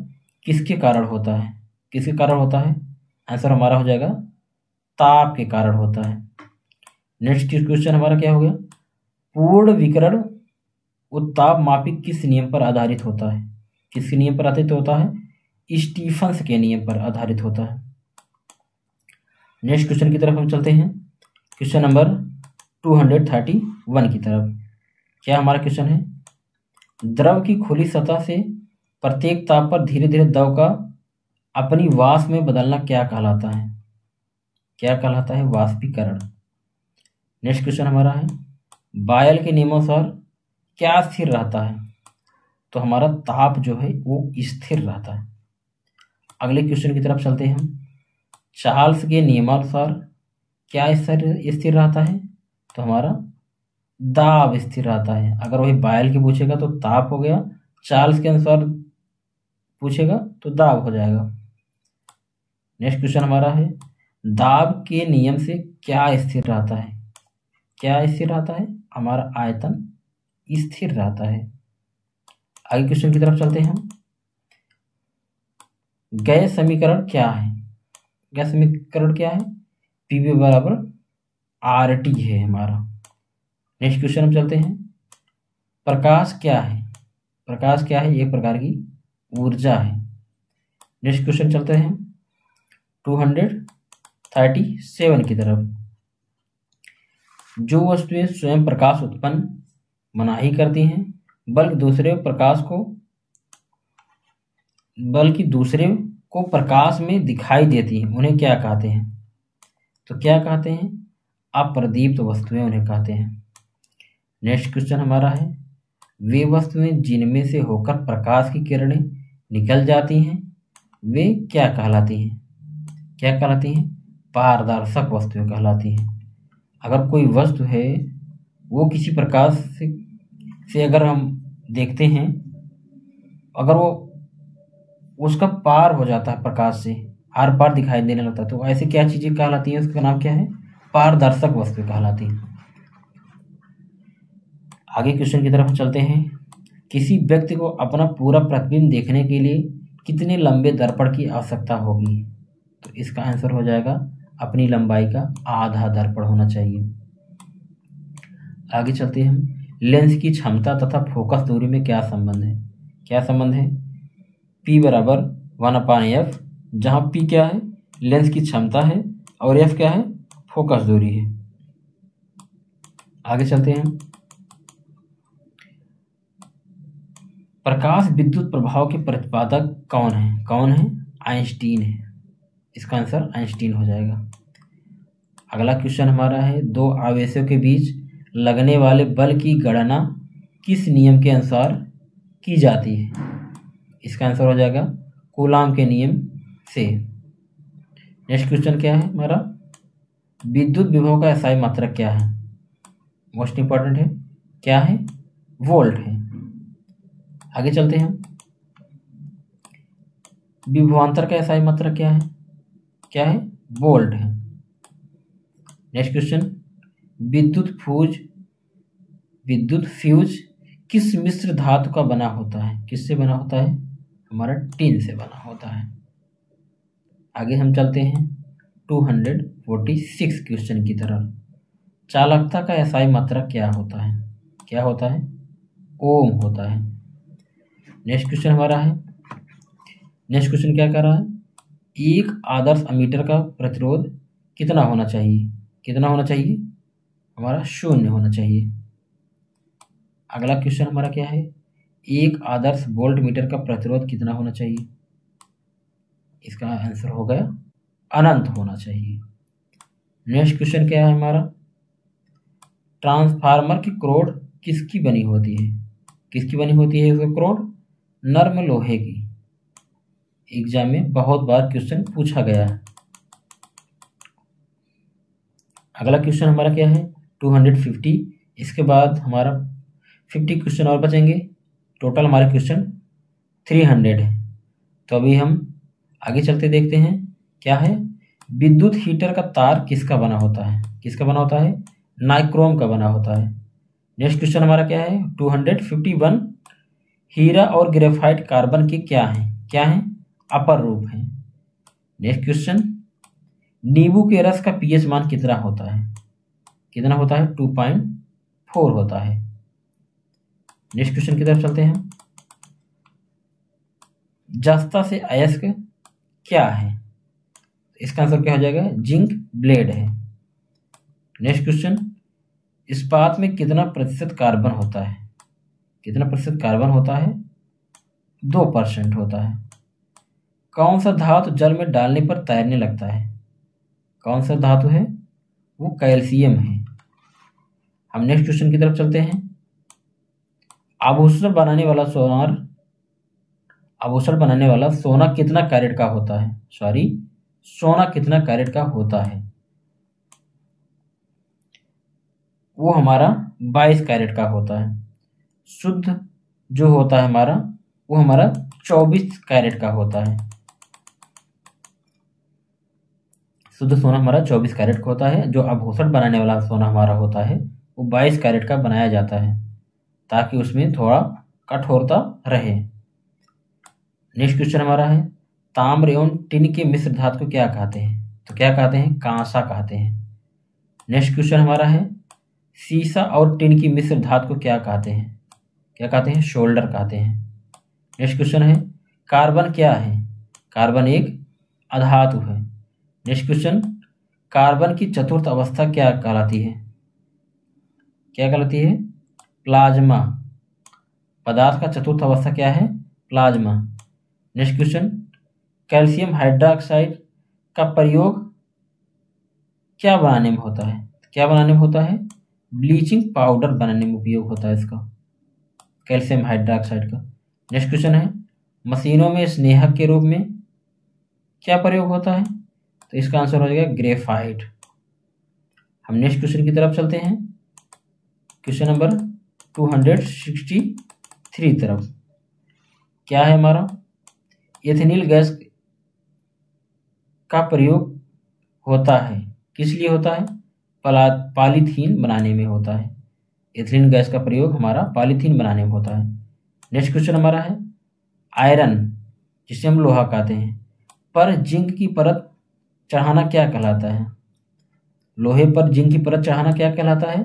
किसके कारण होता है? किसके कारण होता है? आंसर हमारा हो जाएगा ताप के कारण होता है। नेक्स्ट क्वेश्चन हमारा क्या हो गया? पूर्ण विकिरण उत्ताप मापी किस नियम पर आधारित होता है? किसके नियम पर आधारित होता है? स्टीफंस के नियम पर आधारित होता है। नेक्स्ट क्वेश्चन की तरफ हम चलते हैं। क्वेश्चन नंबर 231 की तरफ। क्या हमारा क्वेश्चन है? द्रव की खुली सतह से प्रत्येक ताप पर धीरे धीरे द्रव का अपनी वाष्प में बदलना क्या कहलाता है? क्या कहलाता है? वाष्पीकरण। नेक्स्ट क्वेश्चन हमारा है बायल के नियमानुसार क्या स्थिर रहता है? तो हमारा ताप जो है वो स्थिर रहता है। अगले क्वेश्चन की तरफ चलते हैं हम। चार्ल्स के नियमानुसार क्या स्थिर रहता है? तो हमारा दाब स्थिर रहता है। अगर वही बायल के पूछेगा तो ताप हो गया, चार्ल्स के अनुसार पूछेगा तो दाब हो जाएगा। नेक्स्ट क्वेश्चन हमारा है दाब के नियम से क्या स्थिर रहता है? क्या स्थिर रहता है? हमारा आयतन स्थिर रहता है। आगे क्वेश्चन की तरफ चलते हैं हम। गैस समीकरण क्या है? गैस समीकरण क्या है? पीवी बराबर RT है हमारा। नेक्स्ट क्वेश्चन हम चलते हैं। प्रकाश क्या है? प्रकाश क्या है? एक प्रकार की ऊर्जा है। नेक्स्ट क्वेश्चन चलते हैं 237 की तरफ। जो वस्तुएं स्वयं प्रकाश उत्पन्न मनाही करती हैं बल्कि दूसरे को प्रकाश में दिखाई देती हैं उन्हें क्या कहते हैं? तो क्या कहते हैं? अप्रदीप्त वस्तुएं उन्हें कहते हैं। नेक्स्ट क्वेश्चन हमारा है वे वस्तुएं जिनमें से होकर प्रकाश की किरणें निकल जाती हैं वे क्या कहलाती हैं? क्या कहलाती हैं? पारदर्शक वस्तुएं कहलाती हैं। अगर कोई वस्तु है वो किसी प्रकाश से अगर हम देखते हैं, अगर वो उसका पार हो जाता है, प्रकाश से आर पार दिखाई देने लगता है, तो ऐसे क्या चीजें कहलाती हैं? उसका नाम क्या है? पारदर्शक वस्तु कहलाती है। आगे क्वेश्चन की तरफ चलते हैं। किसी व्यक्ति को अपना पूरा प्रतिबिंब देखने के लिए कितने लंबे दर्पण की आवश्यकता होगी? तो इसका आंसर हो जाएगा अपनी लंबाई का आधा दर्पण होना चाहिए। आगे चलते हैं हम। लेंस की क्षमता तथा फोकस दूरी में क्या संबंध है? क्या संबंध है? P बराबर 1/f, जहाँ P क्या है? लेंस की क्षमता है और F क्या है? फोकस दूरी है। आगे चलते हैं। प्रकाश विद्युत प्रभाव के प्रतिपादक कौन है? कौन है? आइंस्टीन है। इसका आंसर आइंस्टीन हो जाएगा। अगला क्वेश्चन हमारा है दो आवेशों के बीच लगने वाले बल की गणना किस नियम के अनुसार की जाती है? इसका आंसर हो जाएगा कूलाम के नियम से। नेक्स्ट क्वेश्चन क्या है हमारा? विद्युत विभव का SI मात्रक क्या है? मोस्ट इंपॉर्टेंट है। क्या है? वोल्ट है। आगे चलते हैं। विभवांतर का SI मात्रक क्या है? क्या है? वोल्ट है। नेक्स्ट क्वेश्चन विद्युत फ्यूज किस मिश्र धातु का बना होता है? किससे बना होता है? हमारा टिन से बना होता है। आगे हम चलते हैं 246 क्वेश्चन की तरफ। चालकता का एसआई मात्रक क्या होता है? क्या होता है? ओम होता है। नेक्स्ट क्वेश्चन हमारा है, नेक्स्ट क्वेश्चन क्या कर रहा है? एक आदर्श अमीटर का प्रतिरोध कितना होना चाहिए? कितना होना चाहिए? हमारा 0 होना चाहिए। अगला क्वेश्चन हमारा क्या है? एक आदर्श वोल्ट मीटर का प्रतिरोध कितना होना चाहिए? इसका आंसर हो गया अनंत होना चाहिए। नेक्स्ट क्वेश्चन क्या है हमारा? ट्रांसफार्मर की क्रोड किसकी बनी होती है? किसकी बनी होती है इसका क्रोड? नर्म लोहे की। एग्जाम में बहुत बार क्वेश्चन पूछा गया है। अगला क्वेश्चन हमारा क्या है? 250। इसके बाद हमारा 50 क्वेश्चन और बचेंगे। टोटल हमारे क्वेश्चन 300 है। तो अभी हम आगे चलते देखते हैं क्या है। विद्युत हीटर का तार किसका बना होता है? किसका बना होता है? नाइक्रोम का बना होता है। नेक्स्ट क्वेश्चन हमारा क्या है? 251। हीरा और ग्रेफाइट कार्बन के क्या हैं? क्या हैं? अपर रूप हैं। नेक्स्ट क्वेश्चन, नींबू के रस का पीएच मान कितना होता है? कितना होता है? 2.4 होता है। नेक्स्ट क्वेश्चन की तरफ चलते हैं। जस्ता से अयस्क क्या है? इसका आंसर क्या हो जाएगा? जिंक ब्लेड है। नेक्स्ट क्वेश्चन, इस्पात में कितना प्रतिशत कार्बन होता है? कितना प्रतिशत कार्बन होता है? 2% होता है। कौन सा धातु जल में डालने पर तैरने लगता है? कौन सा धातु है? वो कैल्शियम है। हम नेक्स्ट क्वेश्चन की तरफ चलते हैं। आभूषण बनाने वाला सोना कितना कैरेट का होता है? सोना कितना कैरेट का होता है? वो हमारा 22 कैरेट का होता है। शुद्ध जो होता है हमारा, वो हमारा 24 कैरेट का होता है। शुद्ध सोना हमारा 24 कैरेट का होता है। जो आभूषण बनाने वाला सोना हमारा होता है वो 22 कैरेट का बनाया जाता है, ताकि उसमें थोड़ा कठोरता रहे। नेक्स्ट क्वेश्चन हमारा है, ताम्र एवं टिन के मिश्र धातु को क्या कहते हैं? तो क्या कहते हैं? कांसा कहते हैं। नेक्स्ट क्वेश्चन हमारा है, सीसा और टिन की मिश्र धातु को क्या कहते हैं? क्या कहते हैं? शोल्डर कहते हैं। नेक्स्ट क्वेश्चन है, कार्बन क्या है? कार्बन एक अधातु है। नेक्स्ट क्वेश्चन, कार्बन की चतुर्थ अवस्था क्या कहलाती है? क्या कहलाती है? प्लाज्मा। पदार्थ का चतुर्थ अवस्था क्या है? Plasma. Next question, calcium hydroxide का प्रयोग क्या बनाने में होता है? क्या बनाने में होता है? ब्लीचिंग पाउडर बनाने में उपयोग होता है इसका, कैल्शियम हाइड्रोक्साइड का। नेक्स्ट क्वेश्चन है, मशीनों में स्नेहक के रूप में क्या प्रयोग होता है? तो इसका आंसर हो जाएगा ग्रेफाइट। हम नेक्स्ट क्वेश्चन की तरफ चलते हैं। क्वेश्चन नंबर 263 तरफ क्या है हमारा? एथिलीन गैस का प्रयोग होता है, किस लिए होता है? पॉलीथीन बनाने में होता है। एथिलीन गैस का प्रयोग हमारा पॉलीथीन बनाने में होता है। नेक्स्ट क्वेश्चन हमारा है, आयरन जिसे हम लोहा कहते हैं पर जिंक की परत चढ़ाना क्या कहलाता है? लोहे पर जिंक की परत चढ़ाना क्या कहलाता है?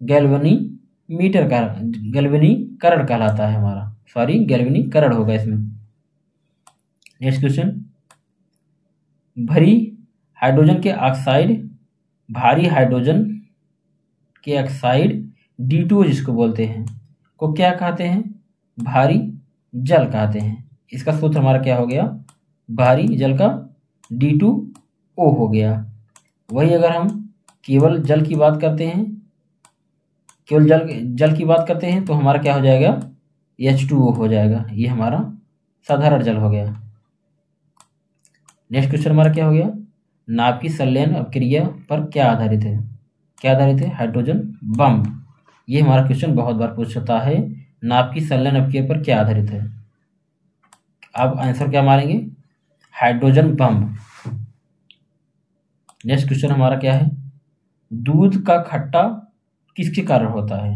गैल्वेनीकरण कहलाता है हमारा। गैल्वेनीकरण होगा इसमें। नेक्स्ट क्वेश्चन, भारी हाइड्रोजन के ऑक्साइड D2O जिसको बोलते हैं को क्या कहते हैं? भारी जल कहते हैं। इसका सूत्र हमारा क्या हो गया? भारी जल का D2O हो गया। वही अगर हम केवल जल की बात करते हैं, तो हमारा क्या हो जाएगा? H2O हो जाएगा। ये हमारा साधारण जल हो गया। नेक्स्ट क्वेश्चन हमारा क्या हो गया? नाभ की संलयन अपक्रिया पर क्या आधारित है? क्या आधारित है? Hydrogen bomb. ये हमारा क्वेश्चन बहुत बार पूछता है, नाभ की संलयन अपक्रिया पर क्या आधारित है? अब आंसर क्या मारेंगे? Hydrogen bomb. नेक्स्ट क्वेश्चन हमारा क्या है? दूध का खट्टा किसके कारण होता है?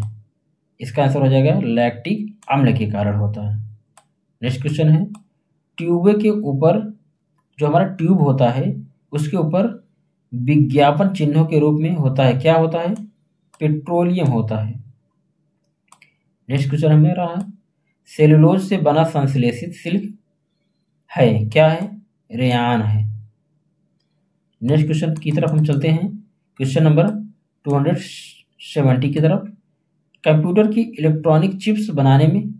इसका आंसर हो जाएगा लैक्टिक अम्ल के कारण होता है। नेक्स्ट क्वेश्चन है, ट्यूब के ऊपर जो हमारा ट्यूब होता है उसके ऊपर विज्ञापन चिन्हों के रूप में होता है, क्या होता है? पेट्रोलियम होता है। नेक्स्ट क्वेश्चन हमें रहा, सेलुलोज से बना संश्लेषित सिल्क है, क्या है? रेयान है। नेक्स्ट क्वेश्चन की तरफ हम चलते हैं, क्वेश्चन नंबर 270 की तरफ। कंप्यूटर की इलेक्ट्रॉनिक चिप्स बनाने में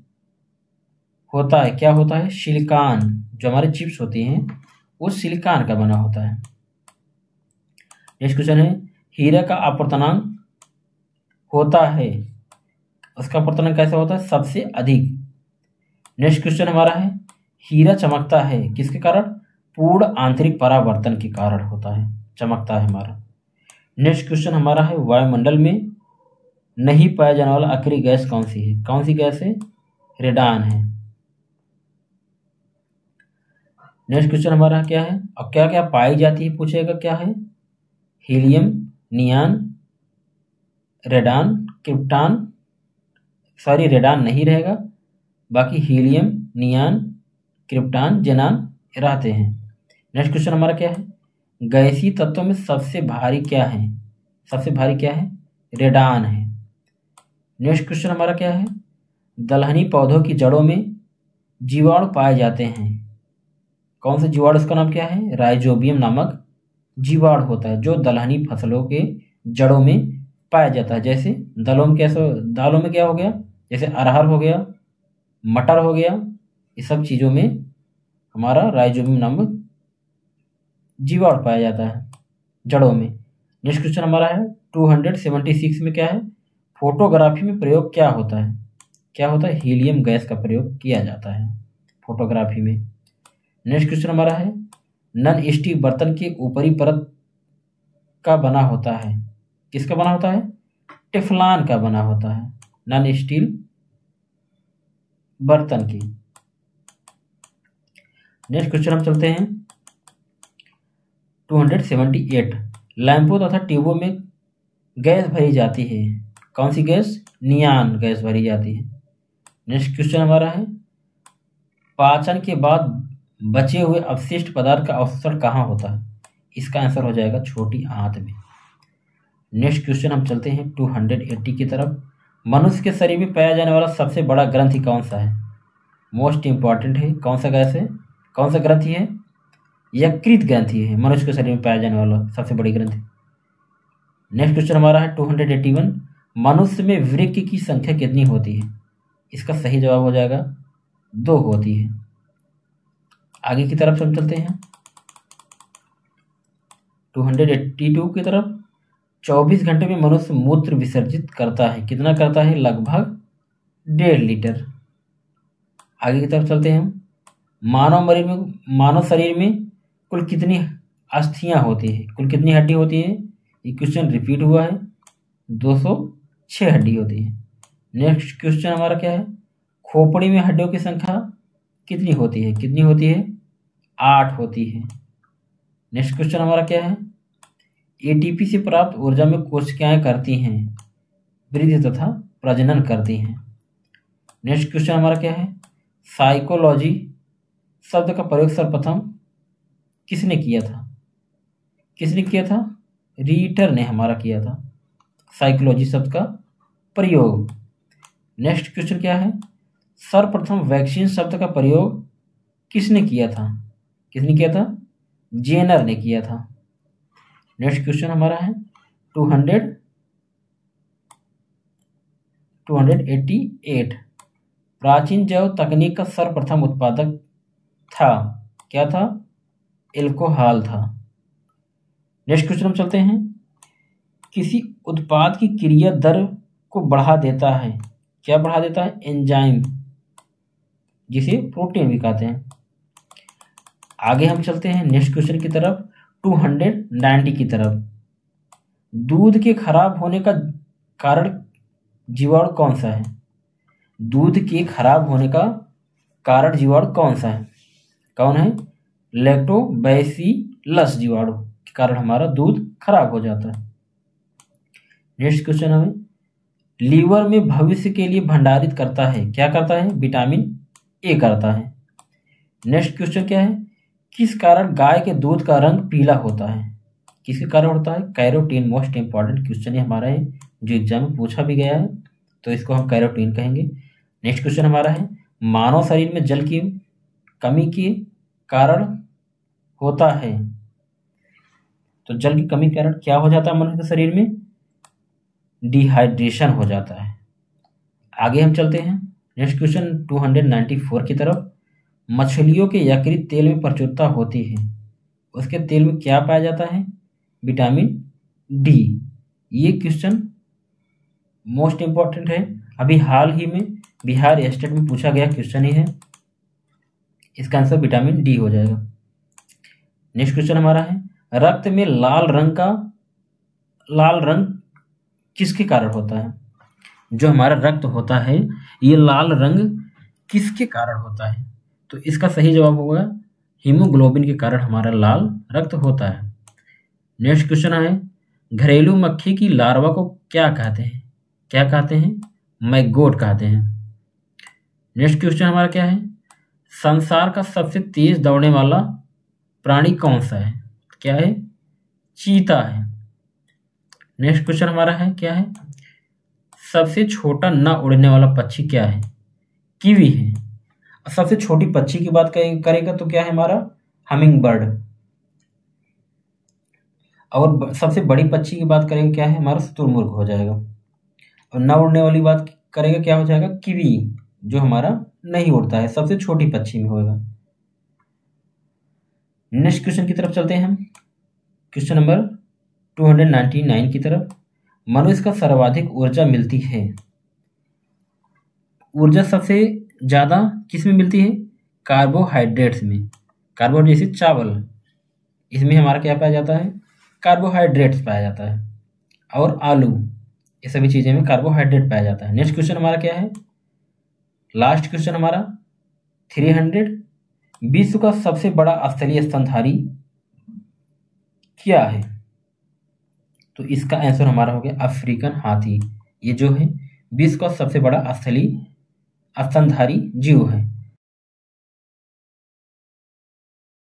होता है, क्या होता है? सिलिकॉन। जो हमारे चिप्स होती हैं वो सिलिकॉन का बना होता है। नेक्स्ट क्वेश्चन है, हीरा का अपवर्तनांक होता है, उसका अपवर्तनांक कैसा होता है? सबसे अधिक। नेक्स्ट क्वेश्चन हमारा है, हीरा चमकता है किसके कारण? पूर्ण आंतरिक परावर्तन के कारण होता है, चमकता है हमारा। नेक्स्ट क्वेश्चन हमारा है, वायुमंडल में नहीं पाया जाने वाला आखिरी गैस कौन सी है? कौन सी गैस है? रेडान है। नेक्स्ट क्वेश्चन हमारा क्या है, अब क्या क्या पाई जाती है पूछेगा, क्या है? Helium, neon, radon, krypton, sorry radon नहीं रहेगा, बाकी हीलियम, नियान, क्रिप्टॉन, जेनान रहते हैं। नेक्स्ट क्वेश्चन हमारा क्या है, गैसीय तत्वों में सबसे भारी क्या है? सबसे भारी क्या है? रेडान है। नेक्स्ट क्वेश्चन हमारा क्या है, दलहनी पौधों की जड़ों में जीवाणु पाए जाते हैं, कौन सा जीवाणु? उसका नाम क्या है? राइजोबियम नामक जीवाणु होता है जो दलहनी फसलों के जड़ों में पाया जाता है। जैसे दालों में क्या हो गया? जैसे अरहर हो गया, मटर हो गया, ये सब चीज़ों में हमारा राइजोबियम नामक जीवाणु पाया जाता है जड़ों में। नेक्स्ट क्वेश्चन हमारा है 276 में क्या है, फोटोग्राफी में प्रयोग क्या होता है? क्या होता है? हीलियम गैस का प्रयोग किया जाता है फोटोग्राफी में। नेक्स्ट क्वेश्चन हमारा है, नॉन स्टिक बर्तन के ऊपरी परत का बना होता है, किसका बना होता है? टेफ्लॉन का बना होता है, नॉन स्टील बर्तन की। नेक्स्ट क्वेश्चन हम चलते हैं 278, लैंपों तथा ट्यूबों में गैस भरी जाती है, कौन सी गैस? नियान गैस भरी जाती है। नेक्स्ट क्वेश्चन हमारा है, पाचन के बाद बचे हुए अपशिष्ट पदार्थ का अवशोषण कहाँ होता है? इसका आंसर हो जाएगा छोटी आंत में। नेक्स्ट क्वेश्चन हम चलते हैं 280 की तरफ, मनुष्य के शरीर में पाया जाने वाला सबसे बड़ा ग्रंथि कौन सा है? मोस्ट इंपॉर्टेंट है, कौन सा गैस है? कौन सा ग्रंथि है? यकृत ग्रंथि है मनुष्य के शरीर में पाया जाने वाला सबसे बड़ी ग्रंथि। नेक्स्ट क्वेश्चन हमारा है 281, मनुष्य में वृक्क की संख्या कितनी होती है? इसका सही जवाब हो जाएगा 2 होती है। आगे की तरफ हम चलते हैं 282 की तरफ, 24 घंटे में मनुष्य मूत्र विसर्जित करता है, कितना करता है? लगभग 1.5 लीटर। आगे की तरफ चलते हैं हम, मानव शरीर में कुल कितनी अस्थियां होती है? कुल कितनी हड्डी होती है? ये क्वेश्चन रिपीट हुआ है, 206 हड्डी होती है। नेक्स्ट क्वेश्चन हमारा क्या है, खोपड़ी में हड्डियों की संख्या कितनी होती है? कितनी होती है? 8 होती है। नेक्स्ट क्वेश्चन हमारा क्या है, एटीपी से प्राप्त ऊर्जा में कोशिकाएं करती हैं वृद्धि तथा प्रजनन करती हैं। नेक्स्ट क्वेश्चन हमारा क्या है, साइकोलॉजी शब्द का प्रयोग सर्वप्रथम किसने किया था? किसने किया था? रीटर ने हमारा किया था साइकोलॉजी शब्द का प्रयोग। नेक्स्ट क्वेश्चन क्या है, सर्वप्रथम वैक्सीन शब्द का प्रयोग किसने किया था? किसने किया था? जेनर ने किया था। नेक्स्ट क्वेश्चन हमारा है 288, प्राचीन जैव तकनीक का सर्वप्रथम उत्पादक था, क्या था? एल्कोहल था। नेक्स्ट क्वेश्चन हम चलते हैं, किसी उत्पाद की क्रिया दर को बढ़ा देता है, क्या बढ़ा देता है? एंजाइम, जिसे प्रोटीन भी कहते हैं। आगे हम चलते हैं नेक्स्ट क्वेश्चन की तरफ 290 की तरफ, दूध के खराब होने का कारण जीवाणु कौन सा है? दूध के खराब होने का कारण जीवाणु कौन सा है? कौन है? लैक्टोबैसिलस जीवाणु के कारण हमारा दूध खराब हो जाता है। नेक्स्ट क्वेश्चन हमें, लीवर में भविष्य के लिए भंडारित करता है, क्या करता है? विटामिन ए करता है। नेक्स्ट क्वेश्चन क्या है, किस कारण गाय के दूध का रंग पीला होता है? किसके कारण होता है? कैरोटीन। मोस्ट इंपॉर्टेंट क्वेश्चन हमारा है, जो एग्जाम में पूछा भी गया है, तो इसको हम कैरोटीन कहेंगे। नेक्स्ट क्वेश्चन हमारा है, मानव शरीर में जल की कमी के कारण होता है। तो जल की कमी के कारण क्या हो जाता है मनुष्य के शरीर में? डिहाइड्रेशन हो जाता है। आगे हम चलते हैं नेक्स्ट क्वेश्चन 294 की तरफ। मछलियों के यकृत तेल में प्रचुरता होती है, उसके तेल में क्या पाया जाता है? Vitamin D. ये क्वेश्चन मोस्ट इंपॉर्टेंट है, अभी हाल ही में बिहार स्टेट में पूछा गया क्वेश्चन ही है। इसका आंसर विटामिन डी हो जाएगा। नेक्स्ट क्वेश्चन हमारा है, रक्त में लाल रंग किसके कारण होता है? जो हमारा रक्त होता है, ये लाल रंग किसके कारण होता है? तो इसका सही जवाब होगा हीमोग्लोबिन के कारण हमारा लाल रक्त होता है। नेक्स्ट क्वेश्चन है, घरेलू मक्खी की लार्वा को क्या कहते हैं? क्या कहते हैं? मैगोट कहते हैं। नेक्स्ट क्वेश्चन हमारा क्या है, संसार का सबसे तेज दौड़ने वाला प्राणी कौन सा है? क्या है? चीता है। नेक्स्ट क्वेश्चन हमारा है क्या है, सबसे छोटा न उड़ने वाला पक्षी क्या है? कीवी है। सबसे छोटी पक्षी की बात करेगा तो क्या है हमारा? Humming bird. और सबसे बड़ी पक्षी की बात करेगा क्या है? हमारा शुतुरमुर्ग हो जाएगा। और न उड़ने वाली बात करेगा क्या हो जाएगा? कीवी, जो हमारा नहीं उड़ता है, सबसे छोटी पक्षी में होगा। नेक्स्ट क्वेश्चन की तरफ चलते हैं हम, क्वेश्चन नंबर 299 की तरफ। मनुष्य का सर्वाधिक ऊर्जा मिलती है, ऊर्जा सबसे ज्यादा किस में मिलती है? कार्बोहाइड्रेट्स में। कार्बोहाइड्रेट जैसे चावल, इसमें हमारा क्या पाया जाता है? कार्बोहाइड्रेट्स पाया जाता है। और आलू, ये सभी चीजें में कार्बोहाइड्रेट पाया जाता है। नेक्स्ट क्वेश्चन हमारा क्या है, लास्ट क्वेश्चन हमारा 300, विश्व का सबसे बड़ा स्थलीय स्तनधारी क्या है? तो इसका आंसर हमारा हो गया अफ्रीकन हाथी। ये जो है विश्व का सबसे बड़ा स्थलीय स्तनधारी जीव है।